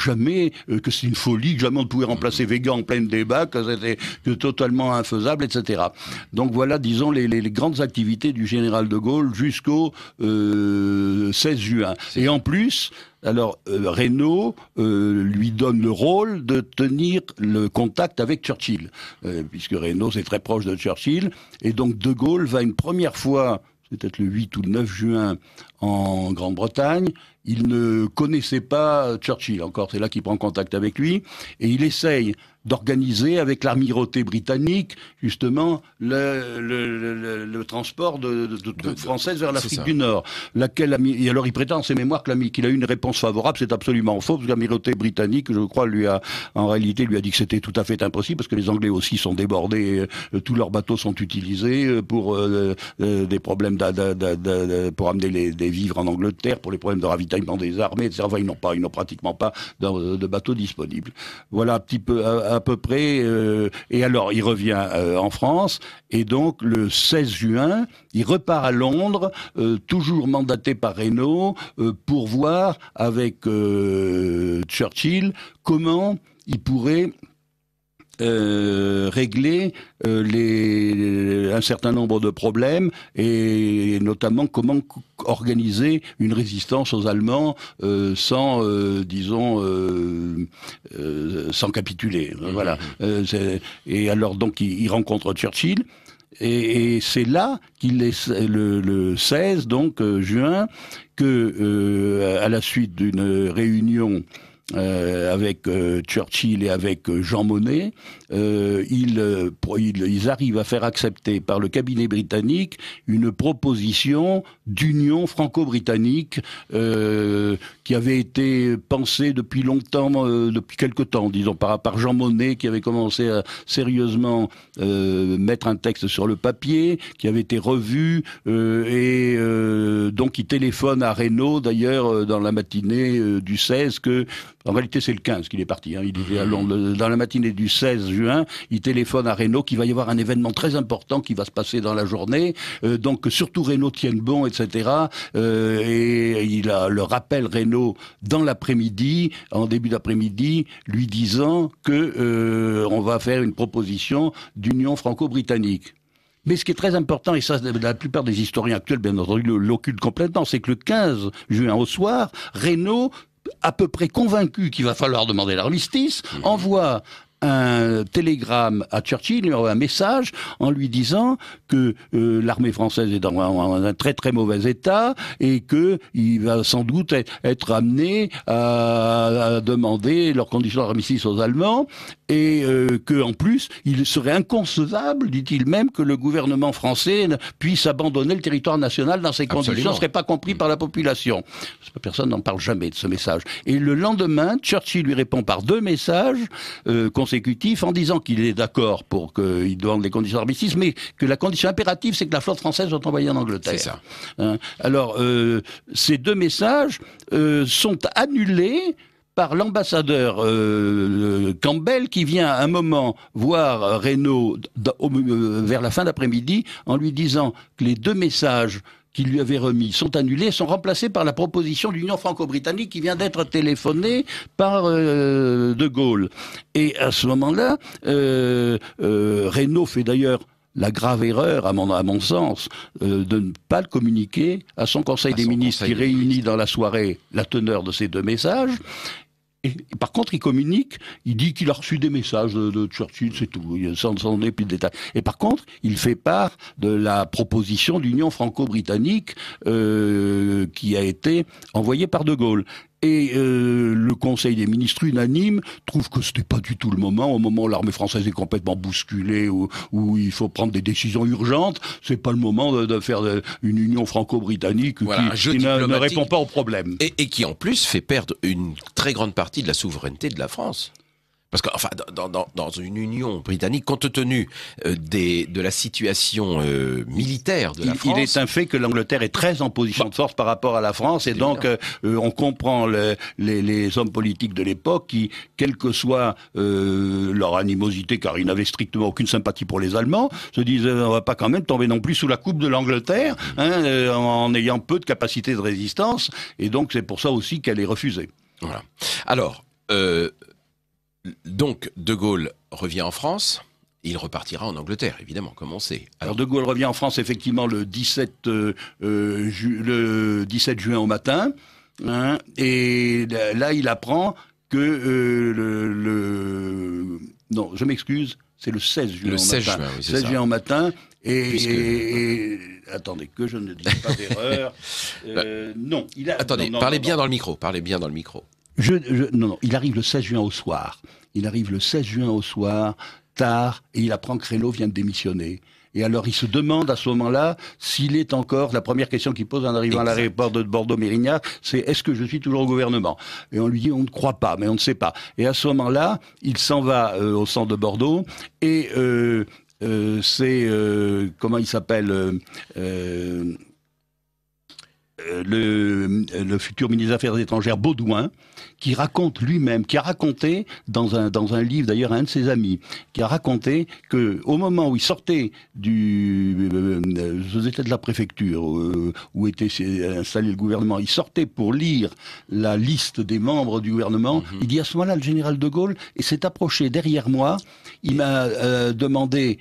c'est une folie, que jamais on ne pouvait remplacer Weygand en plein débat, que c'était totalement infaisable, etc. Donc voilà, disons, les grandes activités du général de Gaulle jusqu'au 16 juin. Et en plus, alors Reynaud lui donne le rôle de tenir le contact avec Churchill, puisque Reynaud c'est très proche de Churchill, et donc de Gaulle va une première fois, c'est peut-être le 8 ou le 9 juin, en Grande-Bretagne. Il ne connaissait pas Churchill encore, c'est là qu'il prend contact avec lui, et il essaye d'organiser avec l'amirauté britannique, justement, le transport de troupes françaises vers l'Afrique du Nord. Et alors il prétend en ses mémoires qu'il a eu une réponse favorable, c'est absolument faux, parce que l'amirauté britannique, je crois, en réalité, lui a dit que c'était tout à fait impossible, parce que les Anglais aussi sont débordés, tous leurs bateaux sont utilisés pour des problèmes pour amener des vivres en Angleterre, pour les problèmes de ravitaillement des armées, etc. Enfin, ils n'ont pratiquement pas de bateaux disponibles. Voilà un petit peu à peu près, et alors il revient en France, et donc le 16 juin, il repart à Londres, toujours mandaté par Reynaud, pour voir avec Churchill comment il pourrait régler un certain nombre de problèmes, et notamment comment organiser une résistance aux Allemands sans, sans capituler. Voilà. Et alors donc il rencontre Churchill. Et c'est là qu'il est le 16 donc juin que à la suite d'une réunion avec Churchill et avec Jean Monnet, ils arrivent à faire accepter par le cabinet britannique une proposition d'union franco-britannique qui avait été pensée depuis longtemps, depuis quelque temps, disons, par Jean Monnet, qui avait commencé à sérieusement mettre un texte sur le papier, qui avait été revu, et donc il téléphone à Reynaud, d'ailleurs, dans la matinée du 16, que en réalité, c'est le 15 qu'il est parti. Il disait à Londres, dans la matinée du 16 juin, il téléphone à Reynaud qu'il va y avoir un événement très important qui va se passer dans la journée. Donc, surtout Reynaud tienne bon, etc. Et il le rappelle Reynaud dans l'après-midi, en début d'après-midi, lui disant que on va faire une proposition d'union franco-britannique. Mais ce qui est très important, et ça, la plupart des historiens actuels, bien entendu, l'occultent complètement, c'est que le 15 juin au soir, Reynaud, à peu près convaincu qu'il va falloir demander l'armistice, envoie un télégramme à Churchill, il envoie un message en lui disant que l'armée française est dans un très très mauvais état et que il va sans doute être amené à demander leurs conditions d'armistice aux Allemands, et que en plus il serait inconcevable, dit-il même, que le gouvernement français puisse abandonner le territoire national dans ces conditions, ne serait pas compris par la population. Personne n'en parle jamais de ce message. Et le lendemain, Churchill lui répond par 2 messages consécutifs en disant qu'il est d'accord pour qu'il demande les conditions d'armistice, mais que la condition impérative, c'est que la flotte française soit envoyée en Angleterre. C'est ça. Alors, ces 2 messages sont annulés par l'ambassadeur Campbell, qui vient à un moment voir Reynaud vers la fin d'après-midi en lui disant que les 2 messages qu'il lui avait remis sont annulés, sont remplacés par la proposition d'union franco-britannique qui vient d'être téléphonée par De Gaulle. Et à ce moment-là, Reynaud fait d'ailleurs la grave erreur, à mon sens, de ne pas le communiquer à son Conseil des ministres, qui réunit dans la soirée la teneur de ces 2 messages. Et par contre, il communique, il dit qu'il a reçu des messages de Churchill, c'est tout, sans donner plus de détails. Et par contre, il fait part de la proposition d'union franco-britannique qui a été envoyée par De Gaulle. Et le Conseil des ministres unanime trouve que c'était pas du tout le moment, au moment où l'armée française est complètement bousculée, où il faut prendre des décisions urgentes, c'est pas le moment de faire une union franco-britannique qui ne répond pas aux problèmes. Et qui en plus fait perdre une très grande partie de la souveraineté de la France. Parce que, enfin, dans une union britannique, compte tenu de la situation militaire de la France... Il est un fait que l'Angleterre est très en position de force par rapport à la France, et donc on comprend les hommes politiques de l'époque qui, quelle que soit leur animosité, car ils n'avaient strictement aucune sympathie pour les Allemands, se disent on va pas quand même tomber non plus sous la coupe de l'Angleterre, en ayant peu de capacité de résistance, et donc c'est pour ça aussi qu'elle est refusée. Voilà. Alors... donc, De Gaulle revient en France, il repartira en Angleterre, évidemment, comme on sait. Alors De Gaulle revient en France, effectivement, le 17 juin au matin, et là, il apprend que non, je m'excuse, c'est le 16 juin. Le 16 juin, oui, c'est ça. 16 juin au matin, et attendez, que je ne dise pas d'erreur. Non, il a... Attendez, parlez bien dans le micro, Non, il arrive le 16 juin au soir. Il arrive le 16 juin au soir, tard, et il apprend que Reynaud vient de démissionner. Et alors, il se demande à ce moment-là s'il est encore... La première question qu'il pose en arrivant à l'aéroport de Bordeaux-Mérignac, c'est « Est-ce que je suis toujours au gouvernement ?» Et on lui dit « On ne croit pas, mais on ne sait pas. » Et à ce moment-là, il s'en va au centre de Bordeaux, et c'est... comment il s'appelle le futur ministre des Affaires étrangères Baudouin, qui raconte lui-même, qui a raconté dans un livre d'ailleurs un de ses amis, qui a raconté que au moment où il sortait c'était de la préfecture où était installé le gouvernement, il sortait pour lire la liste des membres du gouvernement. Il dit à ce moment-là, le général de Gaulle s'est approché derrière moi, il m'a demandé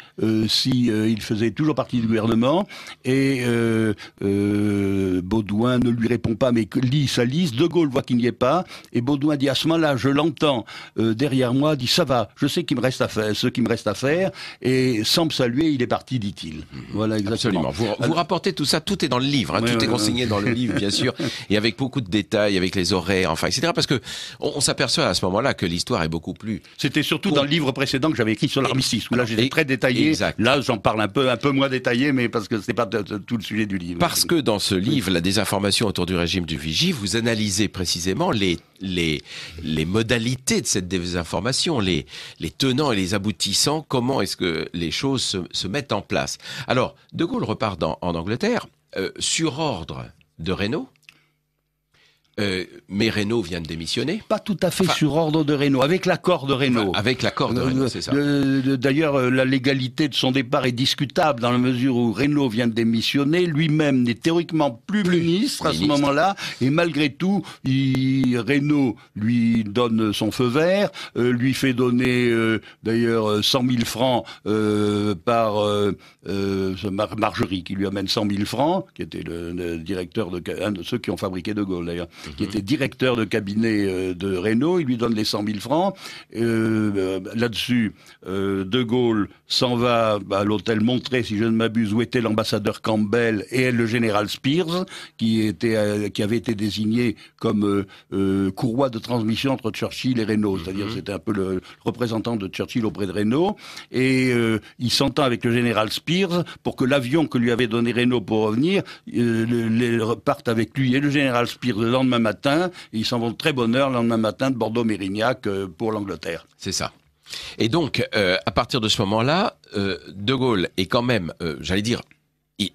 si il faisait toujours partie du gouvernement, et Baudouin ne lui répond pas, mais lit sa liste. De Gaulle voit qu'il n'y est pas, et Baudouin dit à ce moment-là, je l'entends derrière moi, dit ça va, je sais qu'il me reste à faire, ce qu'il me reste à faire, et sans me saluer, il est parti, dit-il. Voilà, exactement. Absolument. Vous rapportez tout ça, tout est dans le livre, hein, tout est consigné dans le livre, bien sûr, et avec beaucoup de détails, avec les horaires, enfin, etc. Parce que on s'aperçoit à ce moment-là que l'histoire est beaucoup plus. C'était surtout dans le livre précédent que j'avais écrit sur l'armistice, où là j'étais très détaillé. Exact. Là, j'en parle un peu moins détaillé, mais parce que c'est pas tout le sujet du livre. Parce que dans ce livre, la désinformation autour du régime du Vichy, vous analysez précisément les modalités de cette désinformation, les tenants et les aboutissants, comment est-ce que les choses se mettent en place. Alors, De Gaulle repart en Angleterre, sur ordre de Reynaud. Mais Reynaud vient de démissionner. Pas tout à fait sur ordre de Reynaud, avec l'accord de Reynaud. Avec l'accord de Reynaud, c'est ça. D'ailleurs, la légalité de son départ est discutable dans la mesure où Reynaud vient de démissionner, lui-même n'est théoriquement plus ministre à ce moment-là, et malgré tout, Reynaud lui donne son feu vert, lui fait donner d'ailleurs 100 000 francs par Margerie, qui lui amène 100 000 francs, qui était le directeur un de ceux qui ont fabriqué De Gaulle d'ailleurs. Qui était directeur de cabinet de Reynaud, il lui donne les 100 000 francs. Là-dessus, De Gaulle s'en va à l'hôtel Montré, si je ne m'abuse, où était l'ambassadeur Campbell et le général Spears, qui avait été désigné comme courroie de transmission entre Churchill et Reynaud. C'est-à-dire c'était un peu le représentant de Churchill auprès de Reynaud. Et il s'entend avec le général Spears pour que l'avion que lui avait donné Reynaud pour revenir parte avec lui et le général Spears le lendemain matin, et ils s'en vont de très bonne heure le lendemain matin de Bordeaux-Mérignac pour l'Angleterre. C'est ça. Et donc, à partir de ce moment-là, De Gaulle est quand même, j'allais dire,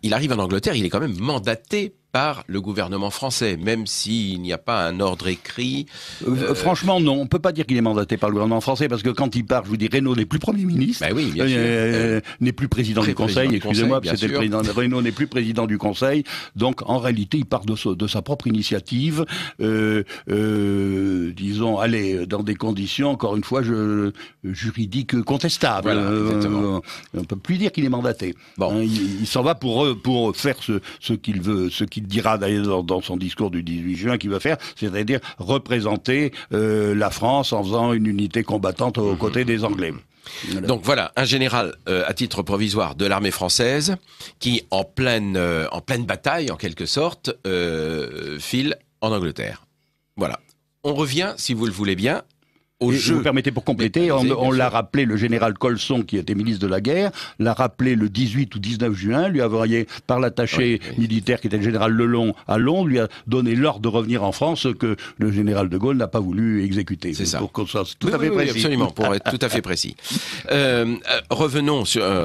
il arrive en Angleterre, il est quand même mandaté par le gouvernement français, même s'il n'y a pas un ordre écrit. Franchement, non. On peut pas dire qu'il est mandaté par le gouvernement français, parce que quand il part, je vous dis, Reynaud n'est plus Premier ministre. Ben oui, bien sûr. N'est plus président du Conseil. Excusez-moi, c'était le président. Reynaud n'est plus président du Conseil. Donc, en réalité, il part de sa propre initiative. Disons, allez, dans des conditions, encore une fois, juridiques contestables. Voilà, on peut plus dire qu'il est mandaté. Bon. Il s'en va pour faire ce qu'il veut, ce qu'il dira d'ailleurs dans son discours du 18 juin qu'il va faire, c'est-à-dire représenter la France en faisant une unité combattante aux côtés des Anglais. Voilà. Donc voilà, un général à titre provisoire de l'armée française qui, en pleine bataille en quelque sorte, file en Angleterre. Voilà. On revient, si vous le voulez bien, au jeu. Vous me permettez pour compléter, on l'a rappelé, le général Colson, qui était ministre de la guerre, l'a rappelé le 18 ou 19 juin, lui a envoyé par l'attaché militaire qui était le général Lelon à Londres, lui a donné l'ordre de revenir en France que le général de Gaulle n'a pas voulu exécuter. C'est ça. Pour qu'on soit tout à fait précis. Absolument, pour être tout à fait précis. Revenons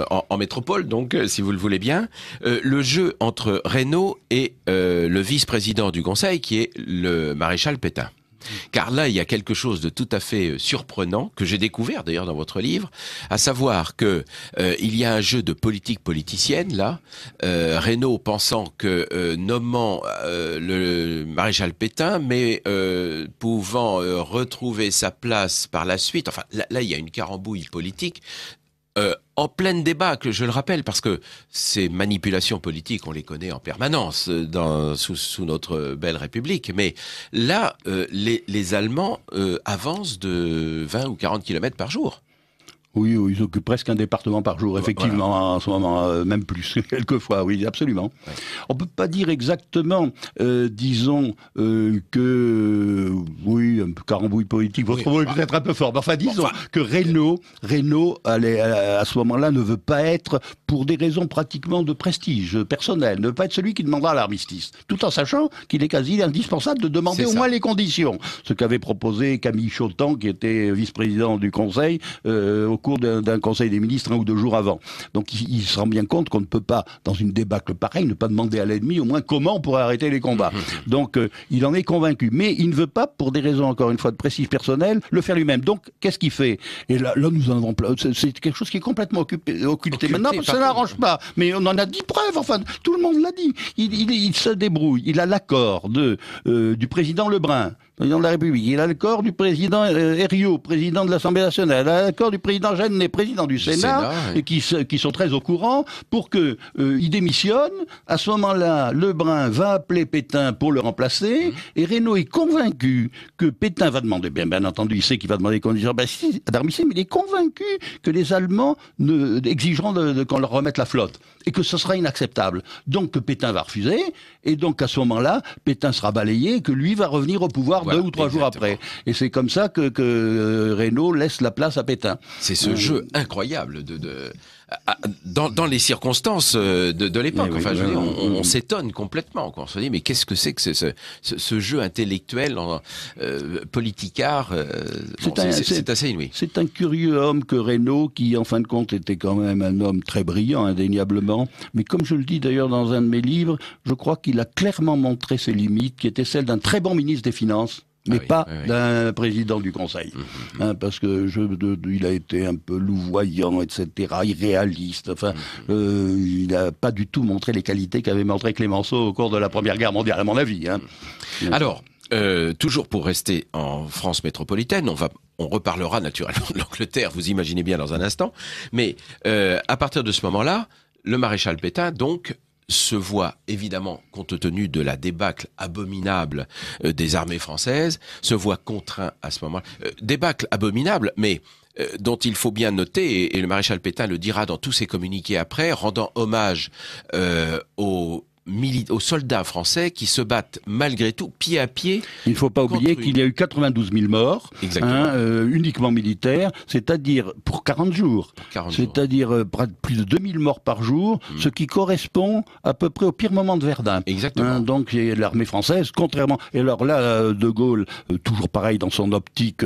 en métropole, donc, si vous le voulez bien. Le jeu entre Reynaud et le vice-président du Conseil, qui est le maréchal Pétain. Car là, il y a quelque chose de tout à fait surprenant, que j'ai découvert d'ailleurs dans votre livre, à savoir que il y a un jeu de politique politicienne, là, Reynaud pensant que nommant le maréchal Pétain, mais pouvant retrouver sa place par la suite, enfin là il y a une carambouille politique, en plein débat, que je le rappelle, parce que ces manipulations politiques, on les connaît en permanence sous notre belle République. Mais là, les Allemands avancent de 20 ou 40 kilomètres par jour. Oui, ils occupent presque un département par jour, effectivement, voilà. En ce moment, même plus, quelquefois, oui, absolument. Ouais. On peut pas dire exactement, disons, que, oui, un carambouille politique, votre mot est peut-être un peu fort, mais enfin, disons que Reynaud, à ce moment-là, ne veut pas être, pour des raisons pratiquement de prestige personnel, ne veut pas être celui qui demandera l'armistice, tout en sachant qu'il est quasi indispensable de demander au moins les conditions. Ce qu'avait proposé Camille Chautemps, qui était vice-président du Conseil, au cours d'un conseil des ministres 1 ou 2 jours avant. Donc il se rend bien compte qu'on ne peut pas, dans une débâcle pareille, ne pas demander à l'ennemi au moins comment on pourrait arrêter les combats. Donc il en est convaincu. Mais il ne veut pas, pour des raisons encore une fois de prestige personnel, le faire lui-même. Donc qu'est-ce qu'il fait? Et là nous en avons c'est quelque chose qui est complètement occulté maintenant, parce que ça n'arrange pas. Mais on en a 10 preuves, enfin tout le monde l'a dit. Il se débrouille. Il a l'accord du président Lebrun, président de la République. Il a l'accord du président Herriot, président de l'Assemblée nationale. Il a l'accord du président Jeannet, président du Sénat, et qui sont très au courant pour que il démissionne. À ce moment-là, Lebrun va appeler Pétain pour le remplacer, et Reynaud est convaincu que Pétain va demander, bien entendu, il sait qu'il va demander des conditions d'armistice, mais il est convaincu que les Allemands exigeront qu'on leur remette la flotte, et que ce sera inacceptable. Donc que Pétain va refuser, et donc à ce moment-là, Pétain sera balayé, et que lui va revenir au pouvoir 2 ou 3 jours après. Et c'est comme ça que Reynaud laisse la place à Pétain. C'est ce jeu incroyable dans les circonstances de l'époque. Enfin, je veux dire, on s'étonne complètement. On se dit, mais qu'est-ce que c'est que ce jeu intellectuel, politicard c'est assez inouï. C'est un curieux homme que Reynaud, qui en fin de compte était quand même un homme très brillant, indéniablement. Mais comme je le dis d'ailleurs dans un de mes livres, je crois qu'il a clairement montré ses limites, qui étaient celles d'un très bon ministre des Finances, mais pas d'un président du Conseil. Parce que il a été un peu louvoyant, etc., irréaliste. Enfin, il n'a pas du tout montré les qualités qu'avait montré Clémenceau au cours de la Première Guerre mondiale, à mon avis. Alors, toujours pour rester en France métropolitaine, on reparlera naturellement de l'Angleterre, vous imaginez bien, dans un instant. Mais à partir de ce moment-là, le maréchal Pétain, donc, se voit évidemment, compte tenu de la débâcle abominable des armées françaises, se voit contraint à ce moment-là. Débâcle abominable, mais dont il faut bien noter, et le maréchal Pétain le dira dans tous ses communiqués après, rendant hommage aux soldats français qui se battent malgré tout pied à pied. Il ne faut pas oublier qu'il y a eu 92 000 morts, uniquement militaires, c'est-à-dire pour 40 jours. C'est-à-dire plus de 2000 morts par jour, ce qui correspond à peu près au pire moment de Verdun. Exactement. Donc l'armée française, contrairement... Et alors là, De Gaulle, toujours pareil dans son optique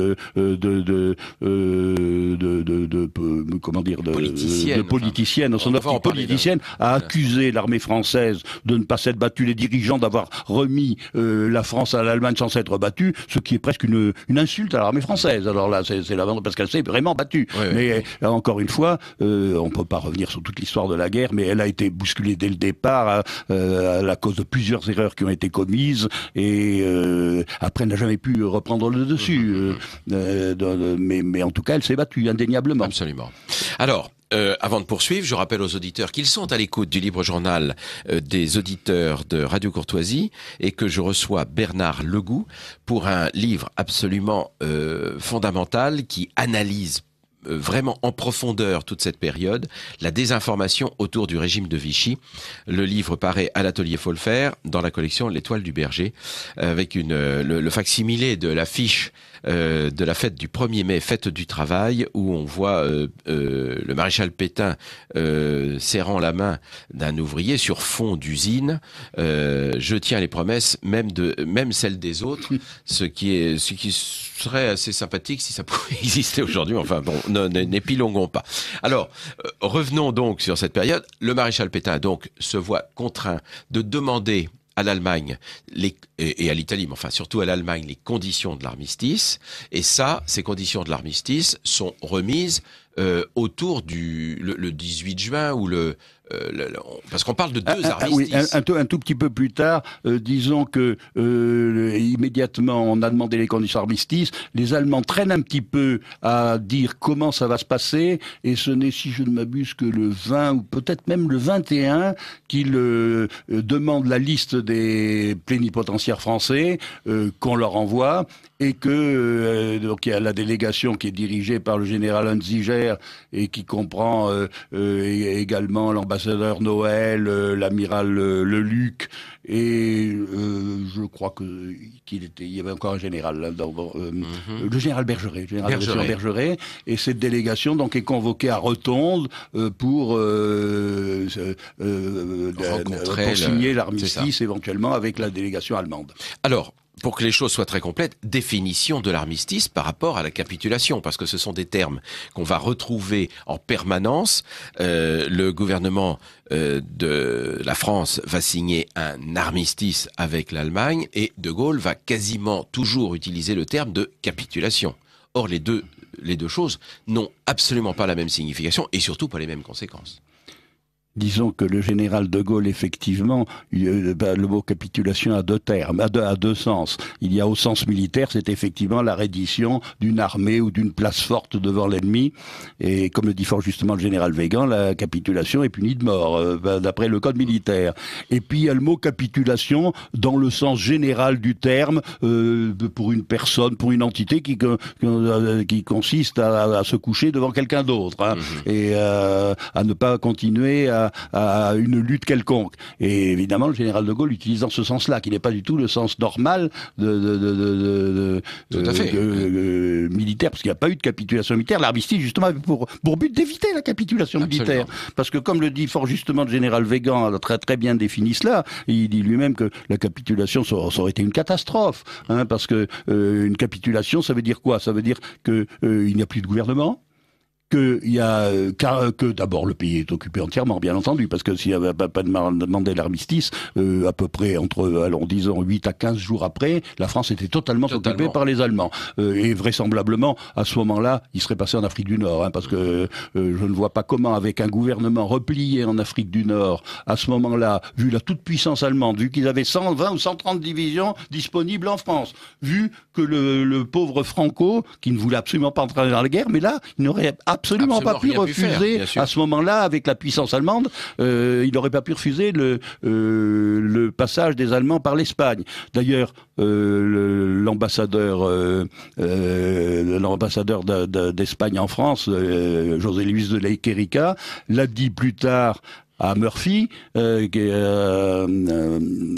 politicienne, dans son optique politicienne, a accusé l'armée française de ne pas s'être battue, les dirigeants d'avoir remis la France à l'Allemagne sans s'être battue, ce qui est presque une insulte à l'armée française. Alors là, c'est la vente parce qu'elle s'est vraiment battue. Mais encore une fois, on peut pas revenir sur toute l'histoire de la guerre, mais elle a été bousculée dès le départ à la cause de plusieurs erreurs qui ont été commises, et après elle n'a jamais pu reprendre le dessus. Mais en tout cas, elle s'est battue indéniablement. Absolument. Alors, avant de poursuivre, je rappelle aux auditeurs qu'ils sont à l'écoute du Libre Journal des auditeurs de Radio Courtoisie, et que je reçois Bernard Legout pour un livre absolument fondamental qui analyse vraiment en profondeur toute cette période, la désinformation autour du régime de Vichy. Le livre paraît à l'atelier Folfer dans la collection L'Étoile du Berger, avec le facsimilé de l'affiche de la fête du 1er mai, fête du travail, où on voit le maréchal Pétain serrant la main d'un ouvrier sur fond d'usine. Je tiens les promesses, même celles des autres, ce qui serait assez sympathique si ça pouvait exister aujourd'hui. Enfin bon, n'épiloguons pas. Alors, revenons donc sur cette période. Le maréchal Pétain donc se voit contraint de demander à l'Allemagne et à l'Italie, mais enfin surtout à l'Allemagne, les conditions de l'armistice. Et ça, ces conditions de l'armistice sont remises autour le 18 juin ou parce qu'on parle de deux armistices. Un tout petit peu plus tard, disons que immédiatement on a demandé les conditions d'armistice. Les Allemands traînent un petit peu à dire comment ça va se passer, et ce n'est, si je ne m'abuse, que le 20 ou peut-être même le 21 qu'ils demandent la liste des plénipotentiaires français qu'on leur envoie, et que donc il y a la délégation qui est dirigée par le général Hunziger et qui comprend également l'ambassadeur Noël, l'amiral Leluc, et je crois qu'il y avait encore un général là, le général Bergeret, Bergeret, et cette délégation donc est convoquée à Rotonde pour signer l'armistice éventuellement avec la délégation allemande. Alors, pour que les choses soient très complètes, définition de l'armistice par rapport à la capitulation, parce que ce sont des termes qu'on va retrouver en permanence. Le gouvernement de la France va signer un armistice avec l'Allemagne et De Gaulle va quasiment toujours utiliser le terme de capitulation. Or, les deux choses n'ont absolument pas la même signification et surtout pas les mêmes conséquences. Disons que le général de Gaulle, effectivement, le mot capitulation a deux termes, a deux sens. Il y a au sens militaire, c'est effectivement la reddition d'une armée ou d'une place forte devant l'ennemi. Et comme le dit fort justement le général Weygand, la capitulation est punie de mort, d'après le code militaire. Et puis il y a le mot capitulation dans le sens général du terme, pour une personne, pour une entité qui consiste à se coucher devant quelqu'un d'autre, hein, et à ne pas continuer à une lutte quelconque. Et évidemment, le général de Gaulle utilise dans ce sens-là, qui n'est pas du tout le sens normal militaire, parce qu'il n'y a pas eu de capitulation militaire. L'armistice, justement, avait pour but d'éviter la capitulation militaire. Parce que, comme le dit fort justement le général Weygand, a très très bien défini cela, il dit lui-même que la capitulation, ça aurait été une catastrophe. Hein, parce que une capitulation, ça veut dire quoi? Ça veut dire qu'il n'y a plus de gouvernement, que d'abord le pays est occupé entièrement, bien entendu, parce que s'il n'y avait pas demandé l'armistice, à peu près disons 8 à 15 jours après, la France était totalement occupée par les Allemands. Et vraisemblablement, à ce moment-là, il serait passé en Afrique du Nord, hein, parce que je ne vois pas comment, avec un gouvernement replié en Afrique du Nord, à ce moment-là, vu la toute-puissance allemande, vu qu'ils avaient 120 ou 130 divisions disponibles en France, vu que le pauvre Franco, qui ne voulait absolument pas entrer dans la guerre, mais là, il n'aurait absolument pas pu refuser, à ce moment-là, avec la puissance allemande, il n'aurait pas pu refuser le passage des Allemands par l'Espagne. D'ailleurs, l'ambassadeur d'Espagne en France, José Luis de Lequerica, l'a dit plus tard à Murphy,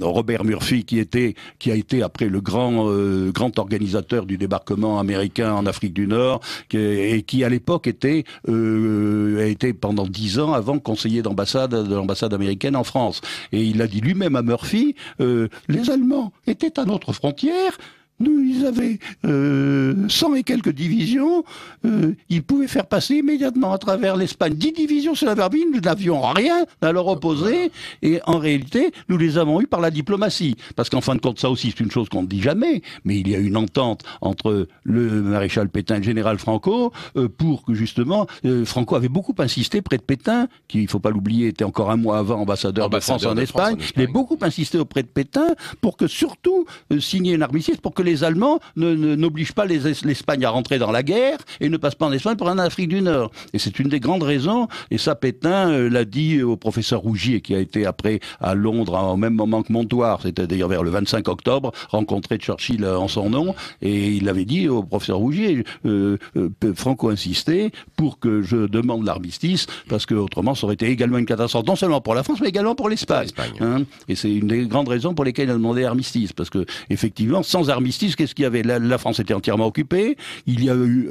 Robert Murphy, qui a été après le grand organisateur du débarquement américain en Afrique du Nord, et qui à l'époque a été pendant 10 ans avant conseiller de l'ambassade américaine en France. Et il a dit lui-même à Murphy, les Allemands étaient à notre frontière. Ils avaient 100 et quelques divisions, ils pouvaient faire passer immédiatement à travers l'Espagne 10 divisions sur la Barbine, nous n'avions rien à leur opposer, et en réalité, nous les avons eus par la diplomatie. Parce qu'en fin de compte, ça aussi, c'est une chose qu'on ne dit jamais, mais il y a une entente entre le maréchal Pétain et le général Franco, pour que justement, Franco avait beaucoup insisté près de Pétain, qui, il ne faut pas l'oublier, était encore un mois avant ambassadeur de France en Espagne, il a beaucoup insisté auprès de Pétain pour que surtout signer une armistice, pour que les Allemands n'obligent pas l'Espagne à rentrer dans la guerre et ne passent pas en Espagne pour en Afrique du Nord. Et c'est une des grandes raisons, et ça Pétain l'a dit au professeur Rougier, qui a été après à Londres au même moment que Montoire, c'était d'ailleurs vers le 25 octobre, rencontré Churchill en son nom, et il avait dit au professeur Rougier, Franco insistait pour que je demande l'armistice, parce que autrement ça aurait été également une catastrophe, non seulement pour la France, mais également pour l'Espagne. Hein, et c'est une des grandes raisons pour lesquelles il a demandé l'armistice, parce que effectivement, sans armistice, qu'est-ce qu'il y avait? La France était entièrement occupée. Il y a eu,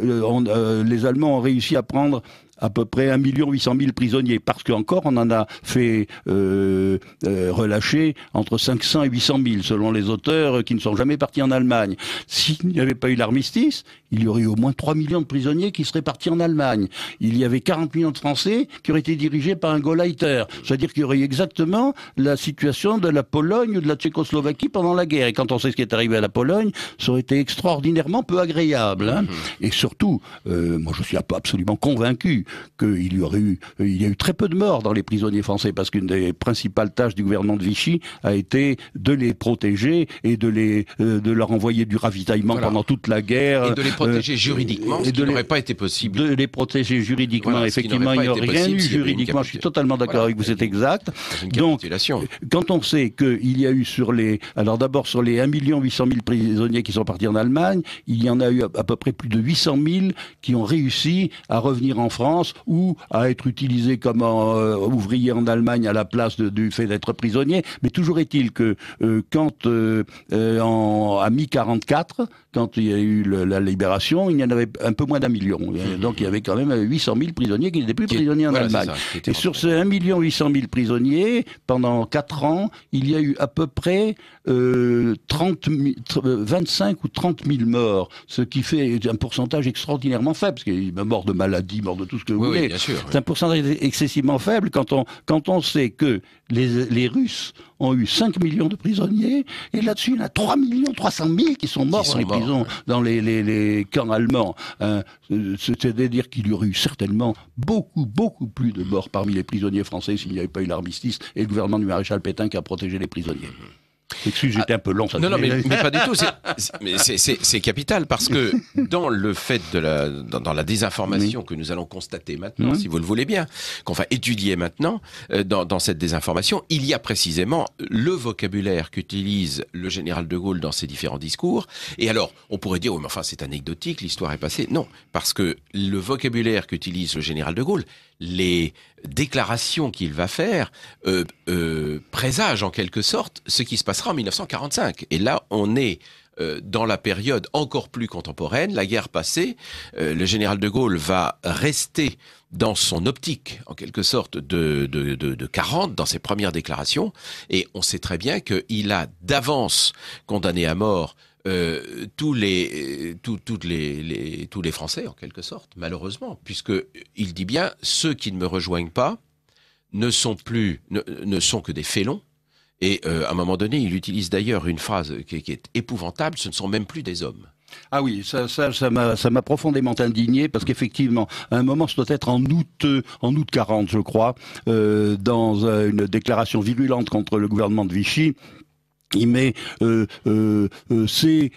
les Allemands ont réussi à prendre à peu près 1 800 000 prisonniers, parce qu'encore on en a fait relâcher entre 500 et 800 000, selon les auteurs, qui ne sont jamais partis en Allemagne. S'il n'y avait pas eu l'armistice, il y aurait eu au moins 3 millions de prisonniers qui seraient partis en Allemagne. Il y avait 40 millions de Français qui auraient été dirigés par un Gauleiter. C'est-à-dire qu'il y aurait eu exactement la situation de la Pologne ou de la Tchécoslovaquie pendant la guerre. Et quand on sait ce qui est arrivé à la Pologne, ça aurait été extraordinairement peu agréable. Hein. Et surtout, moi je suis absolument convaincu qu'il y a eu très peu de morts dans les prisonniers français, parce qu'une des principales tâches du gouvernement de Vichy a été de les protéger et de leur envoyer du ravitaillement pendant toute la guerre. Et de les protéger juridiquement, ce qui n'aurait pas été possible. De les protéger juridiquement, effectivement, il n'y aurait rien eu juridiquement, je suis totalement d'accord avec vous, c'est exact. Donc, quand on sait qu'il y a eu alors d'abord sur les 1 800 000 prisonniers qui sont partis en Allemagne, il y en a eu à peu près plus de 800 000 qui ont réussi à revenir en France, France ou à être utilisé comme ouvrier en Allemagne à la place du fait d'être prisonnier. Mais toujours est-il que quand à mi-44, quand il y a eu la libération, il y en avait un peu moins d'1 million. Donc il y avait quand même 800 000 prisonniers qui n'étaient plus prisonniers en Allemagne. Et sur ces 1 800 000 prisonniers, pendant 4 ans, il y a eu à peu près 25 ou 30 000 morts, ce qui fait un pourcentage extraordinairement faible, parce qu'il y a mort de maladie, mort de tout ce que vous voulez. Bien sûr, c'est un pourcentage excessivement faible quand on sait que les Russes ont eu 5 millions de prisonniers, et là-dessus, il y en a 3 300 000 qui sont morts dans les prisons, dans les camps allemands. C'est-à-dire qu'il y aurait eu certainement beaucoup plus de morts parmi les prisonniers français s'il n'y avait pas eu l'armistice et le gouvernement du maréchal Pétain qui a protégé les prisonniers. Excusez, j'étais un peu long. Ça non, mais pas du tout. C'est capital parce que dans le fait dans la désinformation que nous allons constater maintenant, si vous le voulez bien, qu'on va étudier maintenant, dans cette désinformation, il y a précisément le vocabulaire qu'utilise le général de Gaulle dans ses différents discours. Et alors, on pourrait dire, oui, mais enfin, c'est anecdotique, l'histoire est passée. Non, parce que le vocabulaire qu'utilise le général de Gaulle, les déclarations qu'il va faire présagent en quelque sorte ce qui se passera en 1945. Et là, on est dans la période encore plus contemporaine, la guerre passée. Le général de Gaulle va rester dans son optique, en quelque sorte, de 40, dans ses premières déclarations. Et on sait très bien qu'il a d'avance condamné à mort tous les Français, en quelque sorte, malheureusement, puisque il dit bien, ceux qui ne me rejoignent pas ne sont que des félons. Et à un moment donné, il utilise d'ailleurs une phrase qui est épouvantable, ce ne sont même plus des hommes. Ah oui, ça m'a profondément indigné parce qu'effectivement, à un moment, ce doit être en août 40, je crois, dans une déclaration virulente contre le gouvernement de Vichy. Il met ces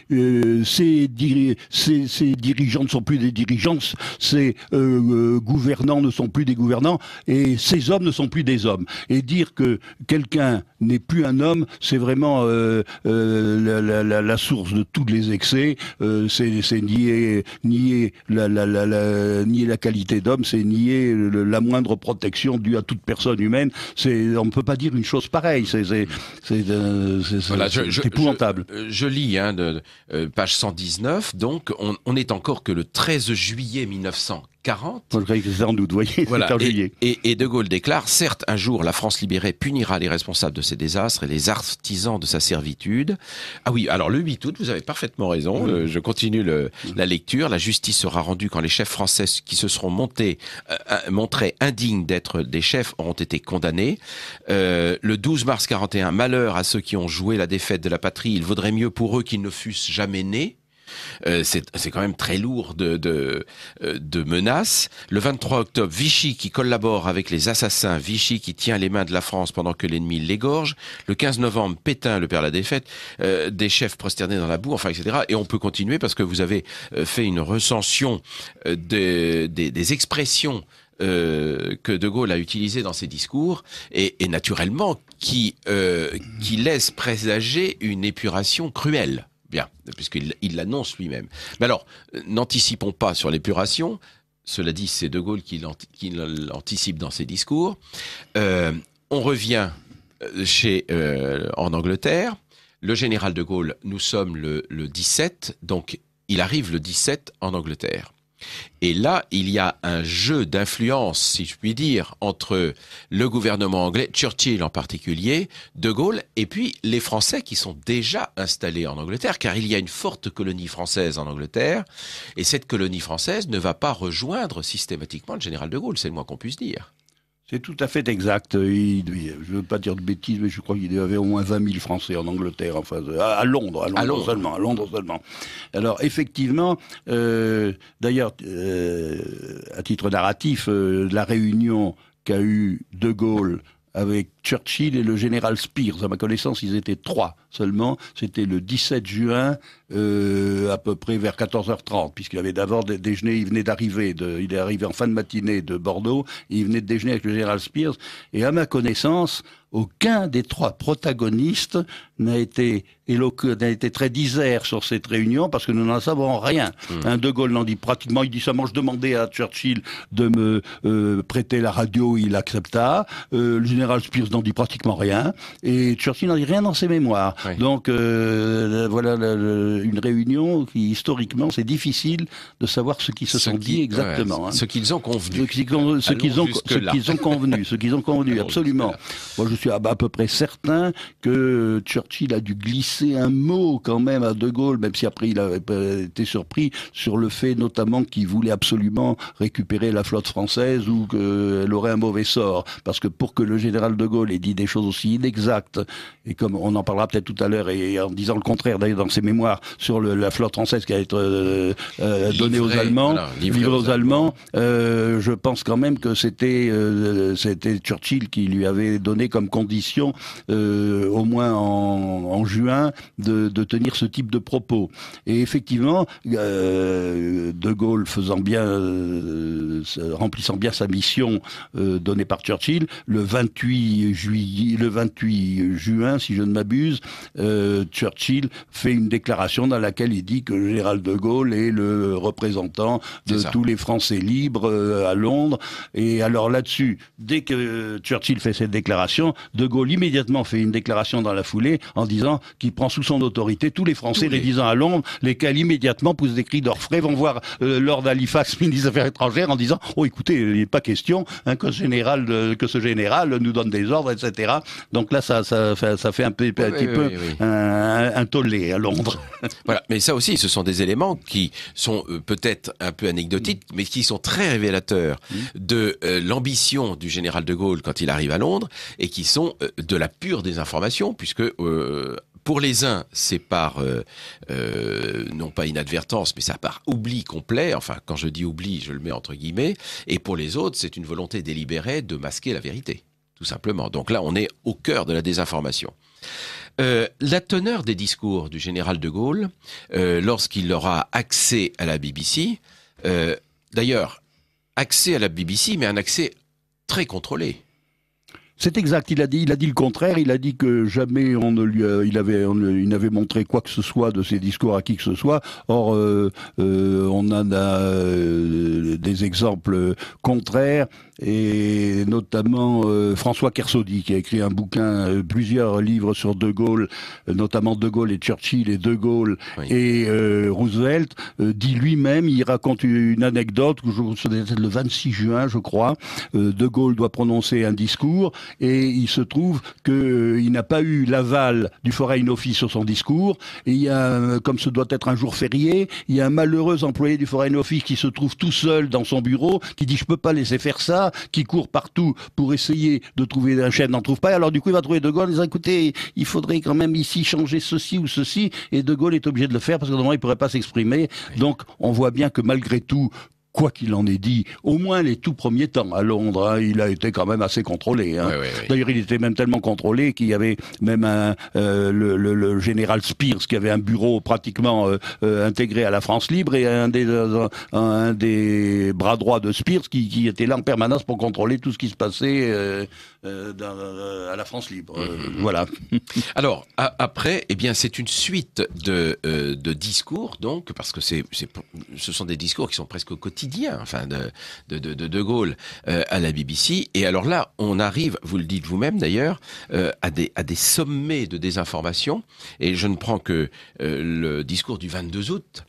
dirigeants ne sont plus des dirigeants, ces gouvernants ne sont plus des gouvernants, et ces hommes ne sont plus des hommes. Et dire que quelqu'un n'est plus un homme, c'est vraiment la source de tous les excès. C'est nier la qualité d'homme, c'est nier la moindre protection due à toute personne humaine. On ne peut pas dire une chose pareille. Voilà, c'est épouvantable. Je lis page 119, donc on est encore que le 13 juillet 1940. Je croyais que c'était en août, vous voyez, voilà. c'est en juillet. Et De Gaulle déclare, certes, un jour, la France libérée punira les responsables de ces désastres et les artisans de sa servitude. Ah oui, alors le 8 août, vous avez parfaitement raison, je continue la lecture. La justice sera rendue quand les chefs français qui se seront montrés indignes d'être des chefs auront été condamnés. Le 12 mars 41, malheur à ceux qui ont joué la défaite de la patrie, il vaudrait mieux pour eux qu'ils ne fussent jamais nés. C'est quand même très lourd de menaces. Le 23 octobre, Vichy qui collabore avec les assassins, Vichy qui tient les mains de la France pendant que l'ennemi l'égorge. Le 15 novembre, Pétain, le père de la défaite, des chefs prosternés dans la boue, enfin, etc. Et on peut continuer parce que vous avez fait une recension des expressions que De Gaulle a utilisé dans ses discours et naturellement qui laisse présager une épuration cruelle. Bien, puisqu'il l'annonce lui-même. Mais alors, n'anticipons pas sur l'épuration. Cela dit, c'est De Gaulle qui l'anticipe dans ses discours. On revient en Angleterre. Le général De Gaulle, nous sommes le 17, donc il arrive le 17 en Angleterre. Et là, il y a un jeu d'influence, si je puis dire, entre le gouvernement anglais, Churchill en particulier, De Gaulle, et puis les Français qui sont déjà installés en Angleterre, car il y a une forte colonie française en Angleterre, et cette colonie française ne va pas rejoindre systématiquement le général De Gaulle, c'est le moins qu'on puisse dire. C'est tout à fait exact. Je ne veux pas dire de bêtises, mais je crois qu'il y avait au moins 20 000 Français en Angleterre, enfin, à Londres seulement. Alors, effectivement, d'ailleurs, à titre narratif, la réunion qu'a eue De Gaulle avec Churchill et le général Spears. À ma connaissance, ils étaient 3 seulement. C'était le 17 juin, à peu près vers 14h30, puisqu'il avait d'abord déjeuné, il venait d'arriver, il est arrivé en fin de matinée de Bordeaux, et il venait de déjeuner avec le général Spears. Et à ma connaissance, aucun des 3 protagonistes n'a été très disert sur cette réunion, parce que nous n'en savons rien. De Gaulle n'en dit pratiquement, il dit seulement, je demandais à Churchill de me prêter la radio, il accepta. Le général Spears n'en dit pratiquement rien, et Churchill n'en dit rien dans ses mémoires. Oui. Donc voilà une réunion qui, historiquement, c'est difficile de savoir ce qui se sont dit exactement. Ouais, ce qu'ils ont convenu. Ce qu'ils ont convenu, absolument. Moi, je suis à peu près certain que Churchill a dû glisser un mot quand même à De Gaulle, même si après il avait été surpris sur le fait notamment qu'il voulait absolument récupérer la flotte française ou qu'elle aurait un mauvais sort. Parce que pour que le général De Gaulle ait dit des choses aussi inexactes, et comme on en parlera peut-être tout à l'heure, et en disant le contraire d'ailleurs dans ses mémoires sur la flotte française qui allait être donnée aux Allemands, livrée aux Allemands, je pense quand même que c'était Churchill qui lui avait donné comme condition, au moins en juin, de tenir ce type de propos. Et effectivement, De Gaulle remplissant bien sa mission donnée par Churchill, le 28 juin, si je ne m'abuse, Churchill fait une déclaration dans laquelle il dit que le général De Gaulle est le représentant de tous les Français libres à Londres. Et alors là-dessus, dès que Churchill fait cette déclaration, De Gaulle immédiatement fait une déclaration dans la foulée en disant qu'il prend sous son autorité tous les Français résidant à Londres, lesquels immédiatement poussent des cris d'orfraie, vont voir Lord Halifax, ministre des Affaires étrangères, en disant « Oh, écoutez, il n'est pas question que ce général nous donne des ordres, etc. » Donc là, ça fait un petit peu un tollé à Londres. Voilà, mais ça aussi, ce sont des éléments qui sont peut-être un peu anecdotiques, mais qui sont très révélateurs de l'ambition du général de Gaulle quand il arrive à Londres, et qui sont de la pure désinformation, puisque pour les uns, c'est par, non pas inadvertance, mais ça par oubli complet. Enfin, quand je dis oubli, je le mets entre guillemets. Et pour les autres, c'est une volonté délibérée de masquer la vérité, tout simplement. Donc là, on est au cœur de la désinformation. La teneur des discours du général de Gaulle, lorsqu'il aura accès à la BBC, d'ailleurs, accès à la BBC, mais un accès très contrôlé. C'est exact, il a dit le contraire, il a dit que jamais il n'avait montré quoi que ce soit de ses discours à qui que ce soit. Or, on en a des exemples contraires, et notamment François Kersaudy, qui a écrit un bouquin, plusieurs livres sur De Gaulle, notamment De Gaulle et Churchill, et De Gaulle et Roosevelt, dit lui-même, il raconte une anecdote, c'était le 26 juin, je crois, De Gaulle doit prononcer un discours, et il se trouve qu'il n'a pas eu l'aval du Foreign Office sur son discours, et il y a, comme ce doit être un jour férié, il y a un malheureux employé du Foreign Office qui se trouve tout seul dans son bureau, qui dit « je peux pas laisser faire ça », qui court partout pour essayer de trouver un chef, n'en trouve pas, et alors du coup il va trouver De Gaulle en disant « écoutez, il faudrait quand même ici changer ceci ou ceci », et De Gaulle est obligé de le faire parce que normalement il pourrait pas s'exprimer. Donc on voit bien que malgré tout, quoi qu'il en ait dit, au moins les tout premiers temps à Londres, il a été quand même assez contrôlé. D'ailleurs, il était même tellement contrôlé qu'il y avait même le général Spears qui avait un bureau pratiquement intégré à la France libre, et un des bras droits de Spears qui était là en permanence pour contrôler tout ce qui se passait à la France libre. Voilà. Alors, après, eh bien, c'est une suite de discours, donc, parce que ce sont des discours qui sont presque quotidiens, enfin, de Gaulle à la BBC. Et alors là, on arrive, vous le dites vous-même d'ailleurs, à des sommets de désinformation. Et je ne prends que le discours du 22 août.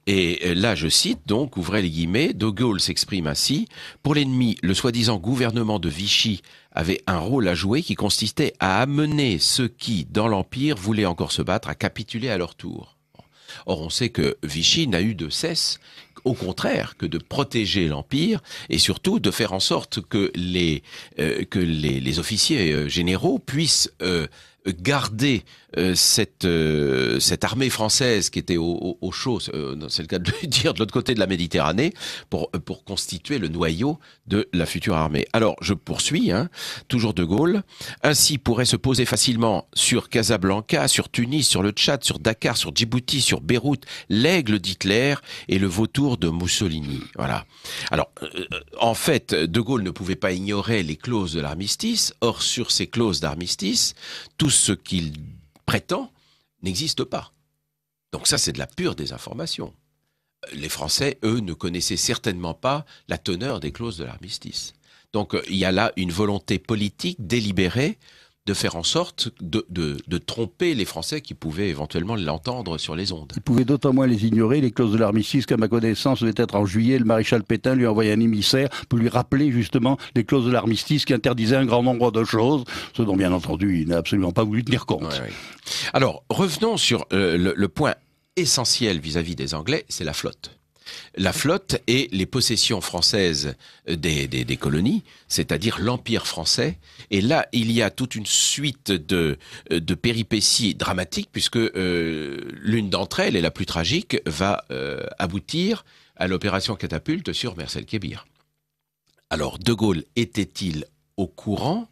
Et là, je cite donc, ouvrez les guillemets, De Gaulle s'exprime ainsi: pour l'ennemi, le soi-disant gouvernement de Vichy avait un rôle à jouer qui consistait à amener ceux qui, dans l'Empire, voulaient encore se battre, à capituler à leur tour. Or, on sait que Vichy n'a eu de cesse, au contraire, que de protéger l'Empire, et surtout de faire en sorte que les officiers généraux puissent garder cette armée française qui était au chaud, c'est le cas de le dire, de l'autre côté de la Méditerranée, pour constituer le noyau de la future armée. Alors, je poursuis, toujours De Gaulle. Ainsi pourrait se poser facilement sur Casablanca, sur Tunis, sur le Tchad, sur Dakar, sur Djibouti, sur Beyrouth, l'aigle d'Hitler et le vautour de Mussolini. Voilà. Alors, en fait, De Gaulle ne pouvait pas ignorer les clauses de l'armistice. Or, sur ces clauses d'armistice, tout ce qu'il prétend n'existe pas. Donc ça, c'est de la pure désinformation. Les Français, eux, ne connaissaient certainement pas la teneur des clauses de l'armistice. Donc il y a là une volonté politique délibérée de faire en sorte de tromper les Français qui pouvaient éventuellement l'entendre sur les ondes. Ils pouvaient d'autant moins les ignorer, les clauses de l'armistice, qu'à ma connaissance, devait être en juillet, le maréchal Pétain lui a envoyé un émissaire pour lui rappeler justement les clauses de l'armistice qui interdisaient un grand nombre de choses, ce dont bien entendu il n'a absolument pas voulu tenir compte. Ouais. Alors revenons sur le point essentiel vis-à-vis des Anglais, c'est la flotte. La flotte et les possessions françaises des colonies, c'est-à-dire l'Empire français. Et là, il y a toute une suite de péripéties dramatiques, puisque l'une d'entre elles, et la plus tragique, va aboutir à l'opération Catapulte sur Mers-el-Kébir. Alors, De Gaulle était-il au courant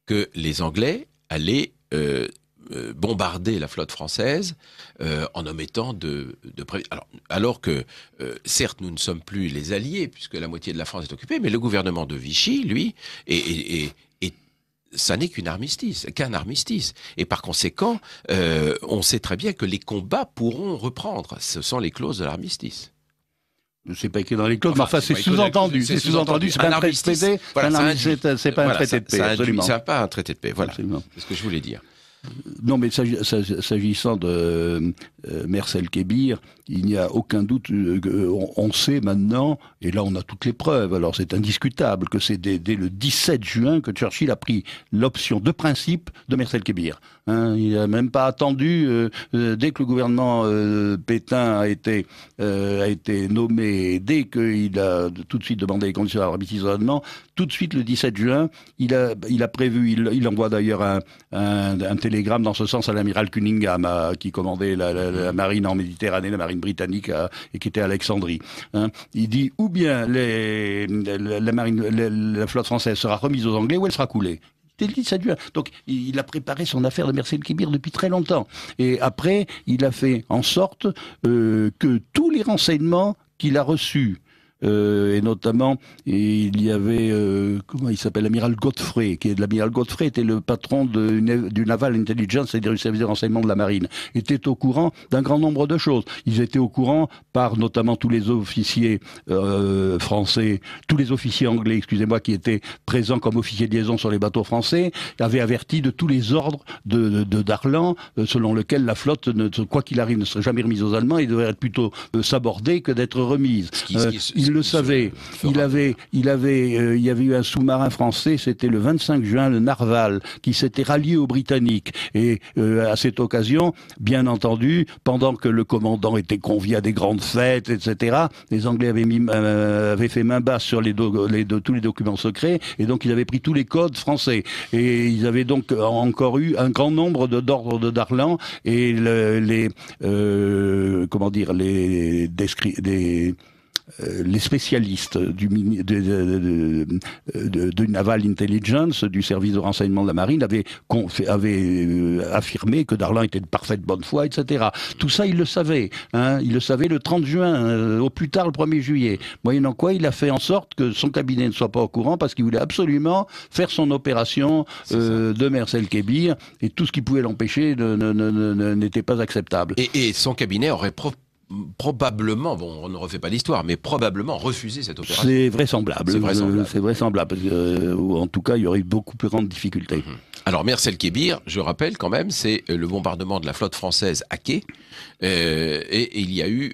que les Anglais allaient bombarder la flotte française en omettant alors que certes nous ne sommes plus les alliés puisque la moitié de la France est occupée, mais le gouvernement de Vichy, lui, ça n'est qu'un armistice. Et par conséquent, on sait très bien que les combats pourront reprendre. Ce sont les clauses de l'armistice. C'est pas écrit dans les clauses, mais enfin c'est sous-entendu. C'est sous-entendu, c'est pas un traité de paix. C'est pas un traité de paix, absolument. C'est pas un traité de paix, voilà. Absolument. C'est ce que je voulais dire. Non, mais s'agissant de Mers-el-Kébir, il n'y a aucun doute, on sait maintenant, et là on a toutes les preuves, alors c'est indiscutable, que c'est dès le 17 juin que Churchill a pris l'option de principe de Mers-el-Kébir. Il n'a même pas attendu, dès que le gouvernement Pétain a été nommé, dès qu'il a tout de suite demandé les conditions d'armistice allemand, tout de suite le 17 juin, il a prévu, il envoie d'ailleurs un télégramme dans ce sens à l'amiral Cunningham, qui commandait la marine en Méditerranée, la marine britannique, et qui était à Alexandrie. Il dit ou bien la flotte française sera remise aux Anglais, ou elle sera coulée. C'était le 17 juin. Donc il a préparé son affaire de Mers-el-Kébir depuis très longtemps. Et après, il a fait en sorte que tous les renseignements qu'il a reçus, et notamment, il y avait, comment il s'appelle, l'amiral Godfrey, l'amiral Godfrey était le patron du Naval Intelligence, c'est-à-dire du service de renseignement de la marine, était au courant d'un grand nombre de choses. Ils étaient au courant par notamment tous les officiers français, tous les officiers anglais, excusez-moi, qui étaient présents comme officiers de liaison sur les bateaux français, avaient averti de tous les ordres de Darlan, selon lesquels la flotte, quoi qu'il arrive, ne serait jamais remise aux Allemands et devrait être plutôt sabordée que d'être remise. Il le savait. Il y avait eu un sous-marin français, c'était le 25 juin, le Narval, qui s'était rallié aux Britanniques. Et à cette occasion, bien entendu, pendant que le commandant était convié à des grandes fêtes, etc., les Anglais avaient fait main basse sur tous les documents secrets, et donc ils avaient pris tous les codes français. Et ils avaient donc encore eu un grand nombre d'ordres de Darlan, et les spécialistes du Naval Intelligence, du service de renseignement de la marine, avaient affirmé que Darlan était de parfaite bonne foi, etc. Tout ça, il le savait. Il le savait le 30 juin, au plus tard le 1er juillet. Moyennant quoi, il a fait en sorte que son cabinet ne soit pas au courant, parce qu'il voulait absolument faire son opération de Mers-el-Kébir, et tout ce qui pouvait l'empêcher n'était pas acceptable. Et son cabinet aurait probablement, bon, on ne refait pas l'histoire, mais probablement refuser cette opération. C'est vraisemblable. C'est vraisemblable. Parce que, en tout cas, il y aurait eu beaucoup plus grandes difficultés. Alors, Mers-el-Kébir, je rappelle quand même, c'est le bombardement de la flotte française à quai, et il y a eu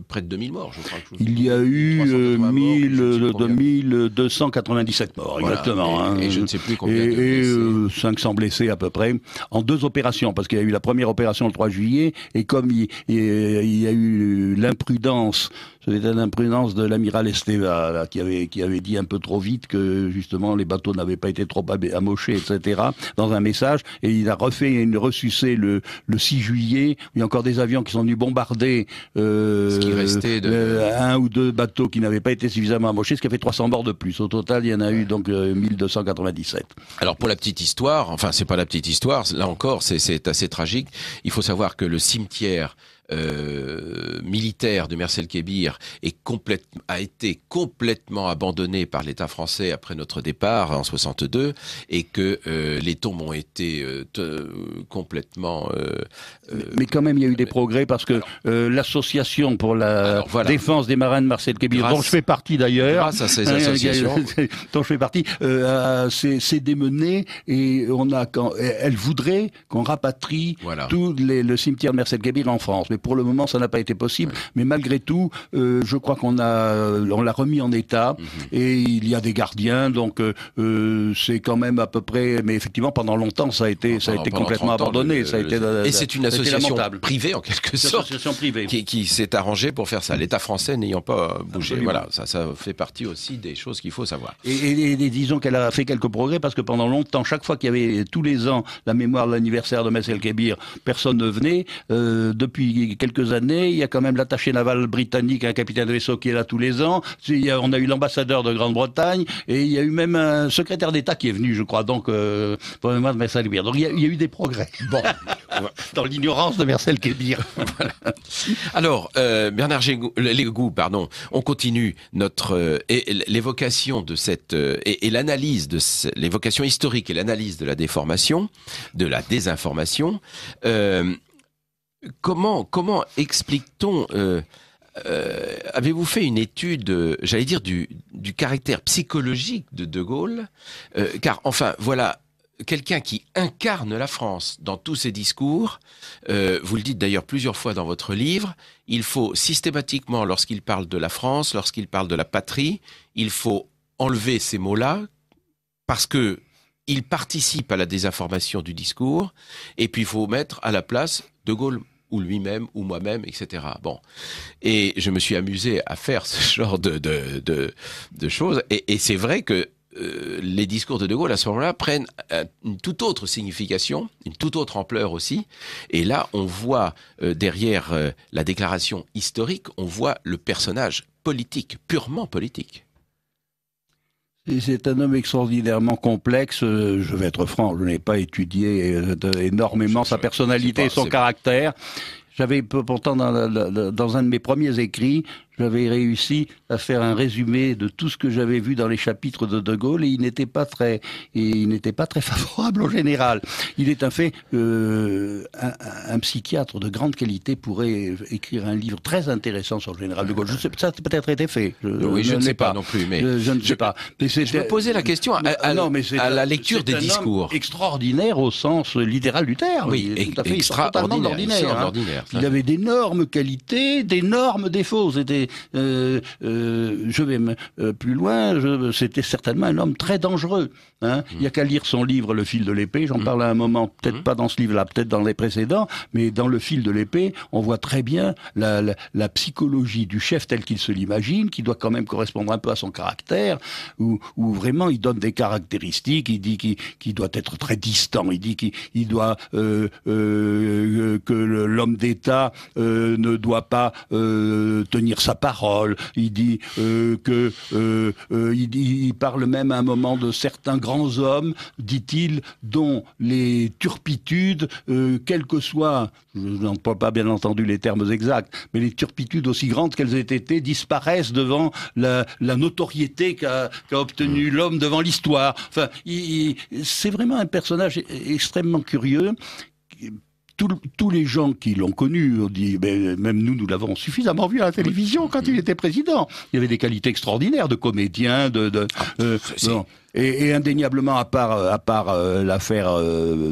près de 2000 morts, je crois. Il y a eu 2297 morts, voilà, exactement. Et je ne sais plus combien de blessés. 500 blessés à peu près, en 2 opérations, parce qu'il y a eu la première opération le 3 juillet, et comme il y a eu l'imprudence C'était l'imprudence de l'amiral Esteva, là, qui avait dit un peu trop vite que justement les bateaux n'avaient pas été trop amochés, etc. dans un message, et il a ressucé le 6 juillet. Il y a encore des avions qui sont venus bombarder ce qui restait un ou deux bateaux qui n'avaient pas été suffisamment amochés, ce qui a fait 300 morts de plus. Au total, il y en a eu donc 1297. Alors pour la petite histoire, enfin c'est pas la petite histoire, là encore c'est assez tragique. Il faut savoir que le cimetière militaire de Mers-el-Kébir a été complètement abandonné par l'État français après notre départ en 62, et que les tombes ont été complètement... Mais quand même, il y a eu des progrès, parce que l'association pour la défense des marins de Mers-el-Kébir, dont je fais partie d'ailleurs, grâce à ces associations, dont je fais partie, s'est démenée, et elle voudrait qu'on rapatrie tout le cimetière de Mers-el-Kébir en France. Mais pour le moment, ça n'a pas été possible. Oui. Mais malgré tout, je crois qu'on l'a remis en état, et il y a des gardiens, donc c'est quand même à peu près. Mais effectivement, pendant longtemps, ça a été complètement abandonné. Et c'est une association privée en quelque sorte, qui s'est arrangée pour faire ça. L'État français n'ayant pas bougé. Absolument. Voilà, ça fait partie aussi des choses qu'il faut savoir. Et disons qu'elle a fait quelques progrès, parce que pendant longtemps, chaque fois qu'il y avait tous les ans la mémoire de l'anniversaire de Mers-el-Kébir, personne ne venait. Depuis quelques années, il y a quand même l'attaché naval britannique, un capitaine de vaisseau qui est là tous les ans. On a eu l'ambassadeur de Grande-Bretagne, et il y a eu même un secrétaire d'État qui est venu, je crois, donc pour la mémoire de Mers-el-Kébir. Donc il y a eu des progrès. Bon, dans l'ignorance de Mers-el-Kébir. Voilà. Alors, Bernard Légout, pardon, on continue notre l'évocation de cette et l'analyse de l'évocation historique et l'analyse de la déformation, de la désinformation. Comment explique-t-on avez-vous fait une étude, j'allais dire, du caractère psychologique de De Gaulle, car enfin voilà quelqu'un qui incarne la France dans tous ses discours. Vous le dites d'ailleurs plusieurs fois dans votre livre. Il faut systématiquement, lorsqu'il parle de la France, lorsqu'il parle de la patrie, il faut enlever ces mots-là, parce que il participe à la désinformation du discours, et puis il faut mettre à la place De Gaulle ou lui-même, ou moi-même, etc. Bon. Et je me suis amusé à faire ce genre de choses, et c'est vrai que les discours de De Gaulle à ce moment-là prennent une toute autre signification, une toute autre ampleur aussi, et là on voit derrière la déclaration historique, on voit le personnage politique, purement politique. C'est un homme extraordinairement complexe. Je vais être franc, je n'ai pas étudié énormément sa personnalité et son caractère. J'avais pourtant, dans un de mes premiers écrits, j'avais réussi à faire un résumé de tout ce que j'avais vu dans les chapitres de De Gaulle, et il n'était pas très favorable en général. Il est un fait, un psychiatre de grande qualité pourrait écrire un livre très intéressant sur le général De Gaulle. Je sais, ça a peut-être été fait. Je ne sais pas non plus, mais je ne sais pas. Mais je me posais la question à la lecture des discours. Extraordinaire au sens littéral du terme. Oui, tout à fait extraordinaire. Il avait d'énormes qualités, d'énormes défauts. C'était je vais plus loin, c'était certainement un homme très dangereux. Hein. Il n'y a qu'à lire son livre Le fil de l'épée, j'en parle à un moment, peut-être pas dans ce livre-là, peut-être dans les précédents, mais dans Le fil de l'épée, on voit très bien la psychologie du chef tel qu'il se l'imagine, qui doit quand même correspondre un peu à son caractère, où vraiment il donne des caractéristiques, il dit qu'il doit être très distant, il dit qu'il doit que l'homme d'État ne doit pas tenir sa parole. Il dit il parle même à un moment de certains grands hommes, dit-il, dont les turpitudes, quelles que soient, je n'emploie pas bien entendu les termes exacts, mais les turpitudes aussi grandes qu'elles aient été, disparaissent devant la notoriété qu'a obtenue l'homme devant l'histoire. Enfin, c'est vraiment un personnage extrêmement curieux. Tous les gens qui l'ont connu ont dit, même nous l'avons suffisamment vu à la télévision quand il était président. Il y avait des qualités extraordinaires de comédien, Et indéniablement, à part l'affaire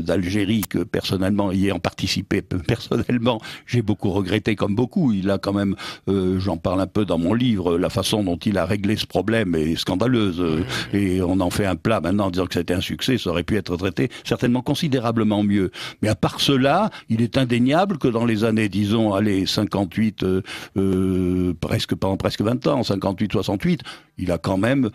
d'Algérie, que personnellement, y ayant participé personnellement, j'ai beaucoup regretté, comme beaucoup. Il a quand même, j'en parle un peu dans mon livre, la façon dont il a réglé ce problème est scandaleuse. Et on en fait un plat maintenant en disant que c'était un succès. Ça aurait pu être traité certainement considérablement mieux. Mais à part cela, il est indéniable que dans les années, disons, allez, 58, pendant presque 20 ans, 58, 68, il a quand même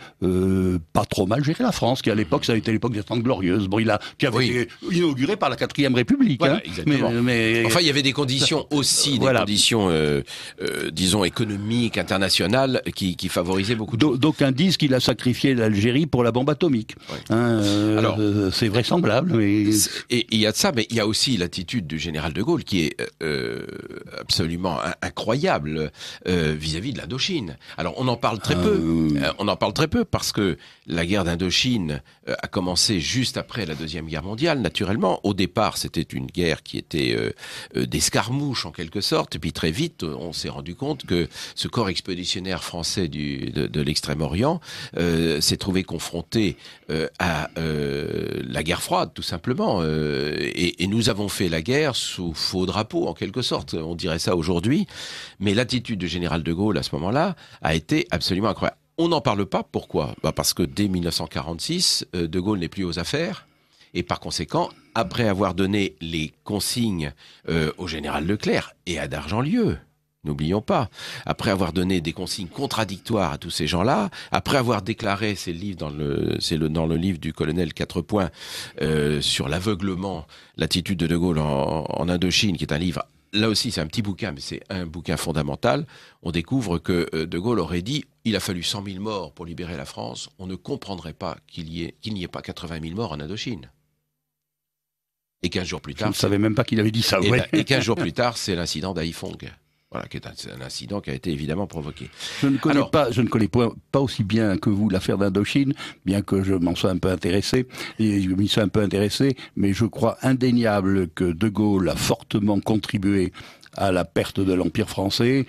pas trop mal géré la France, qui à l'époque, ça a été l'époque des Trente Glorieuses. Bon, qui avait été inauguré par la 4e République. Voilà, hein. exactement. Enfin, il y avait des conditions aussi, des conditions, disons, économiques, internationales, qui favorisaient beaucoup de choses. D'aucuns disent qu'il a sacrifié l'Algérie pour la bombe atomique. Ouais. Alors, c'est vraisemblable. Mais... Et il y a de ça, mais il y a aussi l'attitude du général de Gaulle qui est absolument incroyable vis-à-vis de l'Indochine. Alors, on en parle très peu. On en parle très peu parce que la guerre d'Indochine a commencé juste après la Deuxième Guerre mondiale, naturellement. Au départ, c'était une guerre qui était d'escarmouche en quelque sorte. Et puis très vite, on s'est rendu compte que ce corps expéditionnaire français de l'Extrême-Orient s'est trouvé confronté à la guerre froide, tout simplement. Et nous avons fait la guerre sous faux drapeau, en quelque sorte. On dirait ça aujourd'hui. Mais l'attitude du général de Gaulle à ce moment-là a été absolument incroyable. On n'en parle pas. Pourquoi ? Parce que dès 1946, de Gaulle n'est plus aux affaires. Et par conséquent, après avoir donné les consignes au général Leclerc et à Dargent-Lieu, n'oublions pas, après avoir donné des consignes contradictoires à tous ces gens-là, après avoir déclaré, c'est dans le livre du colonel 4 points sur l'aveuglement, l'attitude de Gaulle en Indochine, qui est un livre. Là aussi, c'est un petit bouquin, mais c'est un bouquin fondamental. On découvre que De Gaulle aurait dit « Il a fallu 100 000 morts pour libérer la France. On ne comprendrait pas qu'il n'y ait pas 80 000 morts en Indochine. » Et 15 jours plus tard... Je ne savais même pas qu'il avait dit ça. Et 15 jours plus tard, c'est l'incident d'Haiphong. Voilà, qui est un incident qui a été évidemment provoqué. Je ne connais pas aussi bien que vous l'affaire d'Indochine, bien que je m'en sois un peu intéressé, et je m'y sois un peu intéressé, mais je crois indéniable que De Gaulle a fortement contribué à la perte de l'Empire français,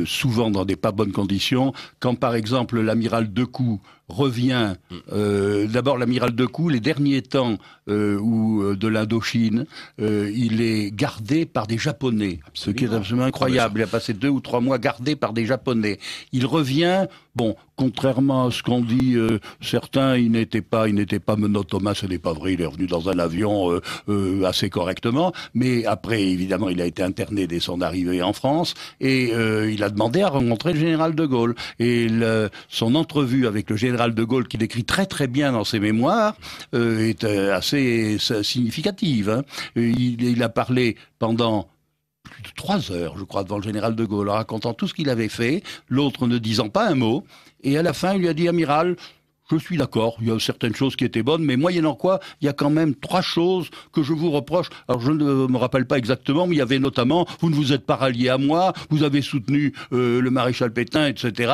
souvent dans des pas bonnes conditions. Quand par exemple l'amiral Decoux revient, d'abord l'amiral Decoux, les derniers temps de l'Indochine, il est gardé par des Japonais, ce qui est absolument incroyable. Il a passé 2 ou 3 mois gardé par des Japonais. Il revient, bon, contrairement à ce qu'ont dit certains, il n'était pas monotomas, ce n'est pas vrai, il est revenu dans un avion assez correctement, mais après, évidemment, il a été interné dès son arrivée en France, et il a demandé à rencontrer le général de Gaulle. Et son entrevue avec le général de Gaulle, qu'il écrit très très bien dans ses mémoires, est assez significative. Hein. Il a parlé pendant plus de 3 heures, je crois, devant le général de Gaulle, en racontant tout ce qu'il avait fait, l'autre ne disant pas un mot, et à la fin, il lui a dit « Amiral, je suis d'accord, il y a certaines choses qui étaient bonnes, mais moyennant quoi, il y a quand même 3 choses que je vous reproche. Alors je ne me rappelle pas exactement, mais il y avait notamment, vous ne vous êtes pas rallié à moi, vous avez soutenu le maréchal Pétain, etc.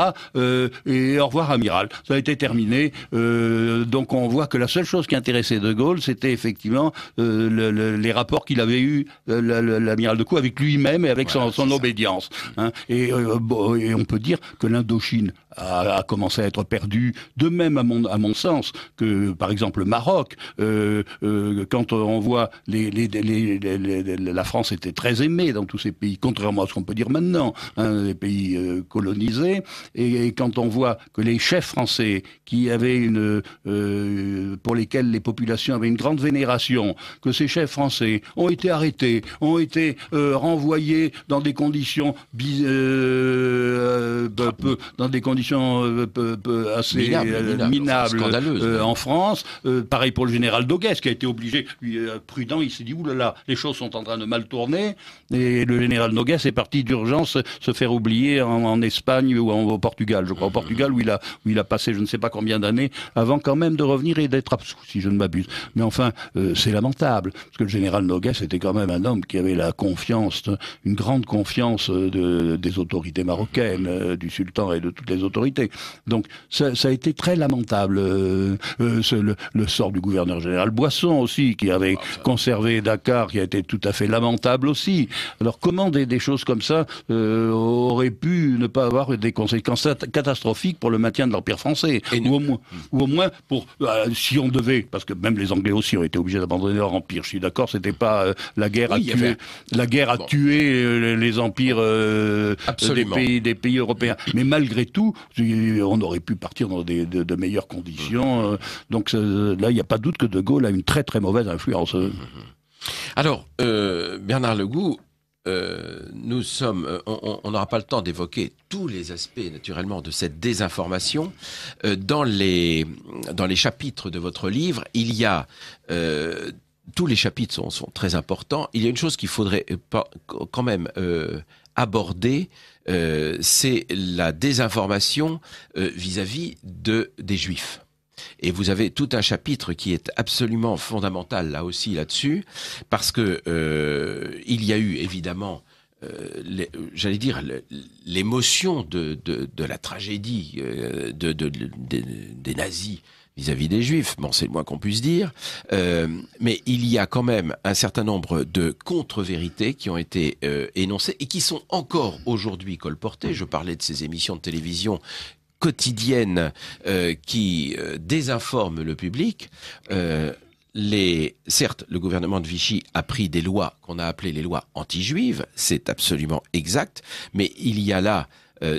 Et au revoir, amiral. Ça a été terminé. Donc on voit que la seule chose qui intéressait De Gaulle, c'était effectivement les rapports qu'il avait eus, l'amiral Decoux, avec lui-même et avec son obédience. Hein. Et on peut dire que l'Indochine a commencé à être perdue, de même à mon sens que par exemple le Maroc, quand on voit la France était très aimée dans tous ces pays, contrairement à ce qu'on peut dire maintenant, hein, les pays colonisés, et quand on voit que les chefs français qui avaient pour lesquels les populations avaient une grande vénération, que ces chefs français ont été arrêtés, ont été renvoyés dans des conditions assez minables en France. Pareil pour le général Noguès qui a été obligé, lui, prudent, il s'est dit oulala, les choses sont en train de mal tourner, et le général Noguès est parti d'urgence se faire oublier en Espagne ou au Portugal, je crois, au Portugal où il a passé je ne sais pas combien d'années avant quand même de revenir et d'être absous, si je ne m'abuse. Mais enfin, c'est lamentable, parce que le général Noguès était quand même un homme qui avait la confiance, une grande confiance des autorités marocaines, du sultan et de toutes les autres autorités. Donc ça a été très lamentable. Le sort du gouverneur général Boisson aussi, qui avait conservé Dakar, qui a été tout à fait lamentable aussi. Alors comment des choses comme ça auraient pu ne pas avoir des conséquences catastrophiques pour le maintien de l'Empire français, ou au moins pour si on devait, parce que même les Anglais aussi ont été obligés d'abandonner leur empire. Je suis d'accord, c'était pas la guerre a tué les empires des pays européens. Mais malgré tout, on aurait pu partir dans de meilleures conditions. Donc là, il n'y a pas de doute que De Gaulle a une très très mauvaise influence. Alors, Bernard Legout, nous sommes, on n'aura pas le temps d'évoquer tous les aspects naturellement de cette désinformation. Dans les chapitres de votre livre, il y a tous les chapitres sont très importants. Il y a une chose qu'il faudrait quand même aborder, c'est la désinformation vis-à-vis des Juifs. Et vous avez tout un chapitre qui est absolument fondamental là aussi là-dessus, parce que il y a eu évidemment, j'allais dire, l'émotion de la tragédie des nazis vis-à-vis des Juifs, bon, c'est le moins qu'on puisse dire, mais il y a quand même un certain nombre de contre-vérités qui ont été énoncées et qui sont encore aujourd'hui colportées. Je parlais de ces émissions de télévision quotidiennes qui désinforment le public. Certes, le gouvernement de Vichy a pris des lois qu'on a appelées les lois anti-juives, c'est absolument exact, mais il y a là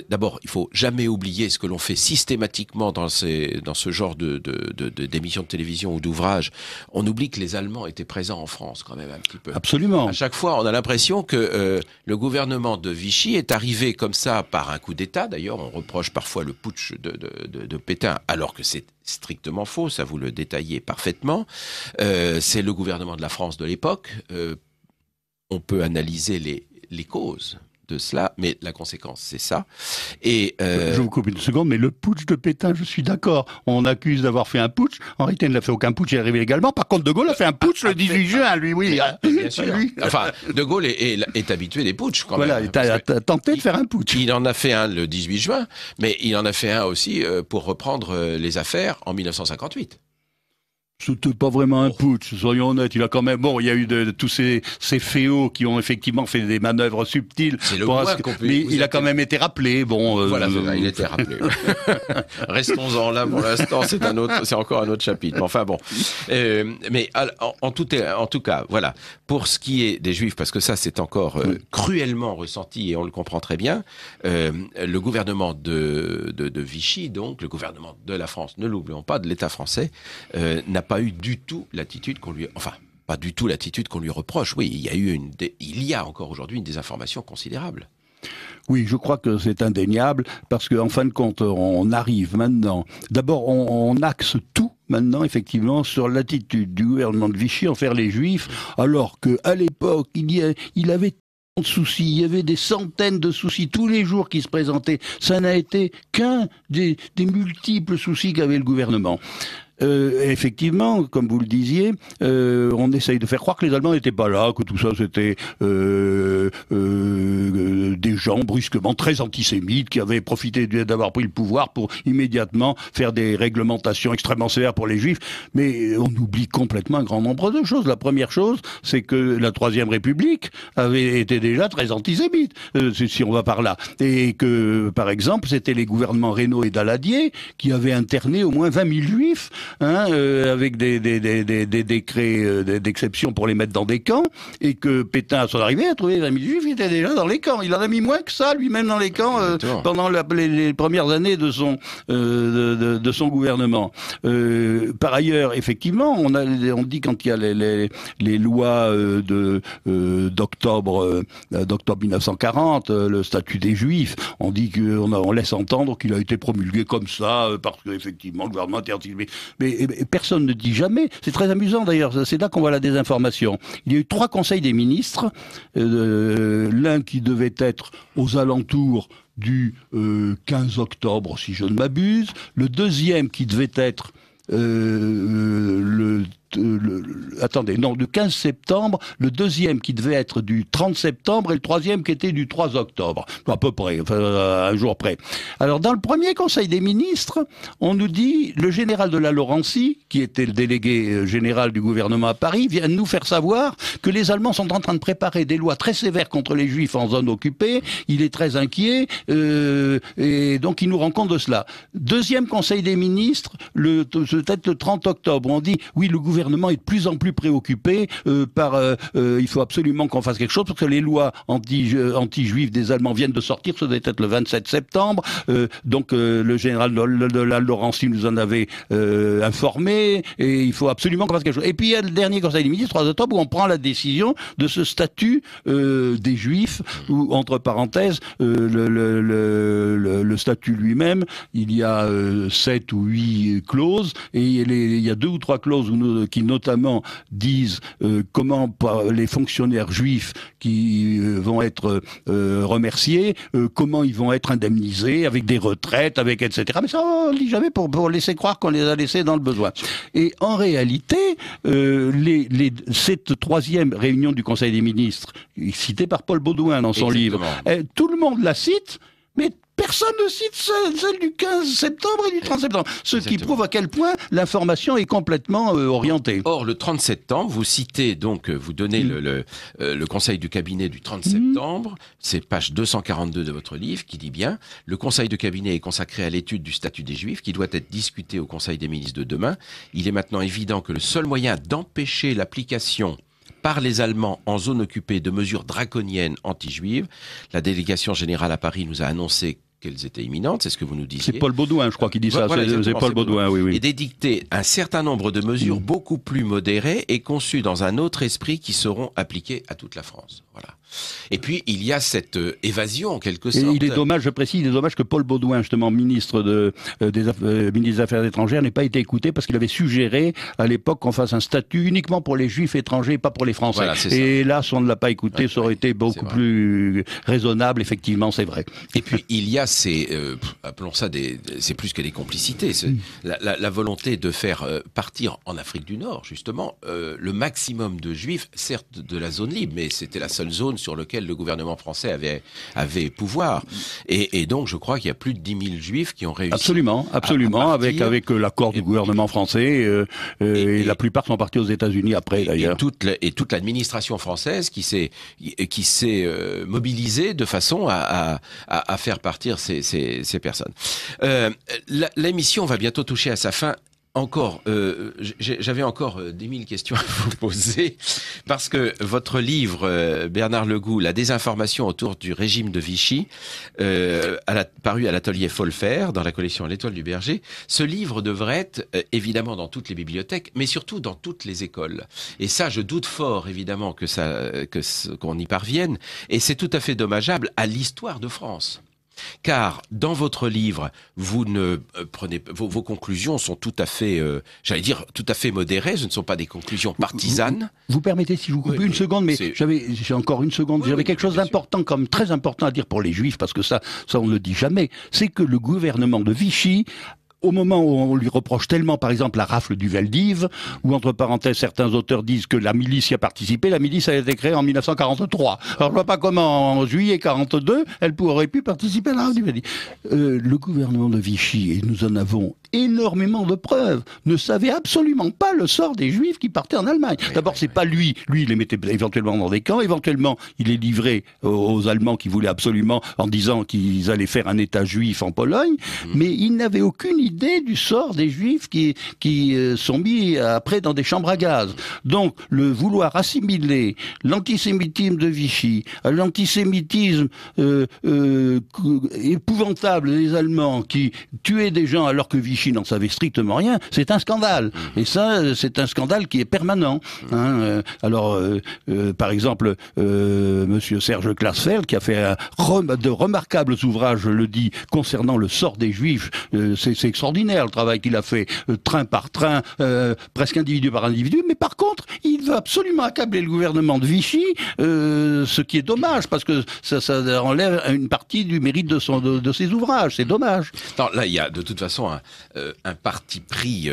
d'abord, il faut jamais oublier ce que l'on fait systématiquement dans ce genre d'émissions de télévision ou d'ouvrages. On oublie que les Allemands étaient présents en France quand même un petit peu. Absolument. À chaque fois, on a l'impression que le gouvernement de Vichy est arrivé comme ça par un coup d'État. D'ailleurs, on reproche parfois le putsch de Pétain, alors que c'est strictement faux. Ça, vous le détaillez parfaitement. C'est le gouvernement de la France de l'époque. On peut analyser les causes de cela, mais la conséquence, c'est ça. Et je vous coupe une seconde, mais le putsch de Pétain, je suis d'accord. On accuse d'avoir fait un putsch. En réalité, il n'a fait aucun putsch, il est arrivé également. Par contre, De Gaulle a fait un putsch le 18 juin, lui, oui. Bien sûr. Enfin, De Gaulle est habitué des putschs, quand même. Voilà, il a tenté de faire un putsch. Il en a fait un le 18 juin, mais il en a fait un aussi pour reprendre les affaires en 1958. C'était pas vraiment un putsch, soyons honnêtes. Il a quand même, il y a eu tous ces féaux qui ont effectivement fait des manœuvres subtiles. C'est le moins qu'on peut. Mais il a quand même été rappelé. Voilà, il a été rappelé. Restons-en là pour l'instant. C'est encore un autre chapitre. Enfin bon. Mais en tout cas, voilà. Pour ce qui est des Juifs, parce que ça c'est encore cruellement ressenti et on le comprend très bien. Le gouvernement de Vichy, donc le gouvernement de la France, ne l'oublions pas, de l'État français, n'a pas eu du tout l'attitude qu'on lui... Enfin, pas du tout l'attitude qu'on lui reproche. Oui, il y a encore aujourd'hui une désinformation considérable. Oui, je crois que c'est indéniable, parce qu'en fin de compte, on arrive maintenant... D'abord, on axe tout maintenant, effectivement, sur l'attitude du gouvernement de Vichy envers les Juifs, alors qu'à l'époque, il avait de soucis, il y avait des centaines de soucis tous les jours qui se présentaient. Ça n'a été qu'un des multiples soucis qu'avait le gouvernement. Effectivement, comme vous le disiez, on essaye de faire croire que les Allemands n'étaient pas là, que tout ça c'était des gens brusquement très antisémites qui avaient profité d'avoir pris le pouvoir pour immédiatement faire des réglementations extrêmement sévères pour les Juifs. Mais on oublie complètement un grand nombre de choses. La première chose, c'est que la Troisième République avait été déjà très antisémite, si on va par là. Et que, par exemple, c'était les gouvernements Reynaud et Daladier qui avaient interné au moins 20 000 Juifs, avec des décrets d'exception pour les mettre dans des camps, et que Pétain, à son arrivée, a trouvé les 20 000 Juifs, il était déjà dans les camps. Il en a mis moins que ça, lui-même, dans les camps, pendant les premières années de son gouvernement. Par ailleurs, effectivement, on dit quand il y a les lois d'octobre 1940, le statut des Juifs, on dit on laisse entendre qu'il a été promulgué comme ça, parce qu'effectivement, le gouvernement était antisémite. Mais personne ne dit jamais. C'est très amusant d'ailleurs. C'est là qu'on voit la désinformation. Il y a eu 3 conseils des ministres. L'un qui devait être aux alentours du 15 octobre, si je ne m'abuse. Le deuxième qui devait être le du 15 septembre, le deuxième qui devait être du 30 septembre et le troisième qui était du 3 octobre, à peu près, enfin, un jour près. Alors dans le premier Conseil des ministres, on nous dit, le général de la Laurencie, qui était le délégué général du gouvernement à Paris, vient nous faire savoir que les Allemands sont en train de préparer des lois très sévères contre les Juifs en zone occupée, il est très inquiet, et donc il nous rend compte de cela. Deuxième Conseil des ministres, peut-être le 30 octobre, on dit, oui, le gouvernement est de plus en plus préoccupé il faut absolument qu'on fasse quelque chose parce que les lois anti-juives des Allemands viennent de sortir, ça doit être le 27 septembre, donc le général de la Laurencie nous en avait informé, et il faut absolument qu'on fasse quelque chose. Et puis il y a le dernier Conseil des ministres, 3 octobre, où on prend la décision de ce statut des Juifs, où, entre parenthèses, le statut lui-même, il y a 7 ou 8 clauses, et il y a 2 ou 3 clauses qui notamment disent comment les fonctionnaires juifs qui vont être remerciés, comment ils vont être indemnisés, avec des retraites, avec etc. Mais ça, on ne le dit jamais pour laisser croire qu'on les a laissés dans le besoin. Et en réalité, cette troisième réunion du Conseil des ministres, citée par Paul Baudouin dans son livre, tout le monde la cite, mais personne ne cite celle du 15 septembre et du 30 septembre. Ce qui prouve à quel point l'information est complètement orientée. Or, le 30 septembre, vous citez donc, vous donnez le conseil du cabinet du 30 septembre, c'est page 242 de votre livre, qui dit bien, le conseil de cabinet est consacré à l'étude du statut des Juifs, qui doit être discuté au conseil des ministres de demain. Il est maintenant évident que le seul moyen d'empêcher l'application par les Allemands en zone occupée de mesures draconiennes anti-juives. La délégation générale à Paris nous a annoncé qu'elles étaient imminentes, c'est ce que vous nous disiez. C'est Paul Baudouin, je crois, qui dit ça. Voilà, c'est Paul Baudouin, oui. Et d'édicter un certain nombre de mesures beaucoup plus modérées et conçues dans un autre esprit qui seront appliquées à toute la France. Voilà. Et puis, il y a cette évasion, en quelque sorte. Et il est dommage, je précise, il est dommage que Paul Baudouin, justement, ministre des Affaires étrangères, n'ait pas été écouté parce qu'il avait suggéré, à l'époque, qu'on fasse un statut uniquement pour les Juifs étrangers, pas pour les Français. Voilà, et là, si on ne l'a pas écouté, ça aurait été beaucoup plus raisonnable, effectivement, c'est vrai. Et puis, il y a appelons ça c'est plus que des complicités, la volonté de faire partir en Afrique du Nord, justement, le maximum de Juifs, certes de la zone libre, mais c'était la seule zone sur laquelle le gouvernement français avait pouvoir. Et donc, je crois qu'il y a plus de 10 000 Juifs qui ont réussi. Absolument, avec l'accord du gouvernement français, et la plupart sont partis aux États-Unis après, d'ailleurs. Et toute l'administration française qui s'est mobilisée de façon à faire partir ces personnes. L'émission va bientôt toucher à sa fin. J'avais encore 10 000 questions à vous poser, parce que votre livre, Bernard Legout, La désinformation autour du régime de Vichy, paru à l'atelier Folfer, dans la collection L'Étoile du Berger, ce livre devrait être évidemment dans toutes les bibliothèques, mais surtout dans toutes les écoles. Et ça, je doute fort, évidemment, qu'on y parvienne, et c'est tout à fait dommageable à l'histoire de France. Car dans votre livre, vous ne prenez vos conclusions sont tout à fait, tout à fait modérées. Ce ne sont pas des conclusions partisanes. Vous permettez, si je vous coupe une seconde, mais j'ai encore une seconde. J'avais quelque chose d'important, comme très important à dire pour les Juifs, parce que ça on ne le dit jamais. C'est que le gouvernement de Vichy, au moment où on lui reproche tellement, par exemple, la rafle du Vel d'Hiv, où, entre parenthèses, certains auteurs disent que la milice y a participé, la milice a été créée en 1943. Alors, je vois pas comment, en juillet 42, elle aurait pu participer à la rafle du Vel d'Hiv. Le gouvernement de Vichy, et nous en avons énormément de preuves, ne savait absolument pas le sort des Juifs qui partaient en Allemagne. D'abord, c'est pas lui. Lui, il les mettait éventuellement dans des camps. Éventuellement, il les livrait aux Allemands qui voulaient absolument, en disant qu'ils allaient faire un État juif en Pologne. Mais il n'avait aucune idée du sort des Juifs qui sont mis après dans des chambres à gaz. Donc, le vouloir assimiler l'antisémitisme de Vichy à l'antisémitisme épouvantable des Allemands qui tuaient des gens alors que Vichy n'en savait strictement rien, c'est un scandale. Et ça, c'est un scandale qui est permanent. Par exemple, Monsieur Serge Klarsfeld, qui a fait de remarquables ouvrages, je le dis, concernant le sort des Juifs, c'est extraordinaire le travail qu'il a fait, train par train, presque individu par individu, mais par contre, il veut absolument accabler le gouvernement de Vichy, ce qui est dommage, parce que ça enlève une partie du mérite de ses ouvrages, c'est dommage. Non, là, il y a de toute façon un parti pris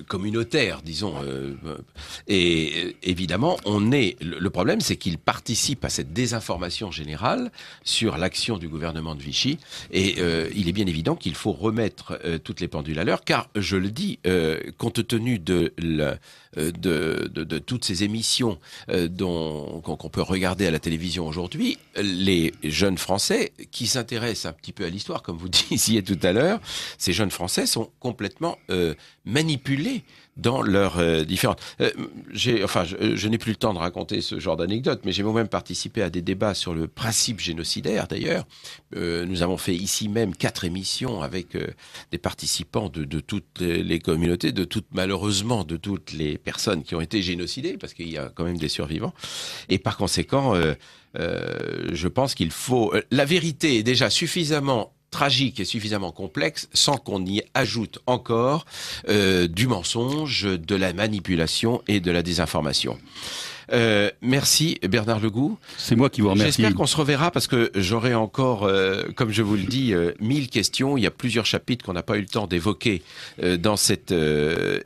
communautaire, disons, et évidemment, le problème, c'est qu'il participe à cette désinformation générale sur l'action du gouvernement de Vichy, et il est bien évident qu'il faut remettre toutes les pendules à l'heure, car, je le dis, compte tenu de toutes ces émissions qu'on peut regarder à la télévision aujourd'hui, les jeunes Français qui s'intéressent un petit peu à l'histoire, comme vous disiez tout à l'heure, ces jeunes Français sont complètement manipulés dans leurs différentes... je n'ai plus le temps de raconter ce genre d'anecdote, mais j'ai moi-même participé à des débats sur le principe génocidaire, d'ailleurs. Nous avons fait ici même 4 émissions avec des participants de toutes les communautés, malheureusement, de toutes les personnes qui ont été génocidées, parce qu'il y a quand même des survivants. Et par conséquent, je pense qu'il faut... La vérité est déjà suffisamment tragique et suffisamment complexe sans qu'on y ajoute encore du mensonge, de la manipulation et de la désinformation. Merci Bernard Legout. C'est moi qui vous remercie. J'espère qu'on se reverra parce que j'aurai encore, comme je vous le dis, 1000 questions. Il y a plusieurs chapitres qu'on n'a pas eu le temps d'évoquer dans cette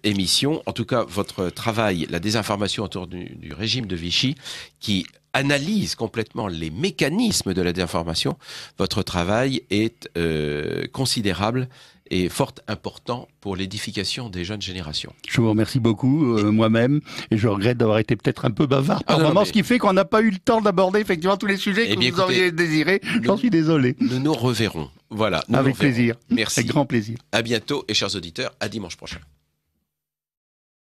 émission. En tout cas, votre travail, la désinformation autour du régime de Vichy, qui analyse complètement les mécanismes de la désinformation, votre travail est considérable et fort important pour l'édification des jeunes générations. Je vous remercie beaucoup, moi-même, et je regrette d'avoir été peut-être un peu bavard par moment, ce qui fait qu'on n'a pas eu le temps d'aborder effectivement tous les sujets que vous auriez désirés. J'en suis désolé. Nous nous reverrons. Voilà. Avec plaisir. Merci. Avec grand plaisir. À bientôt et chers auditeurs, à dimanche prochain.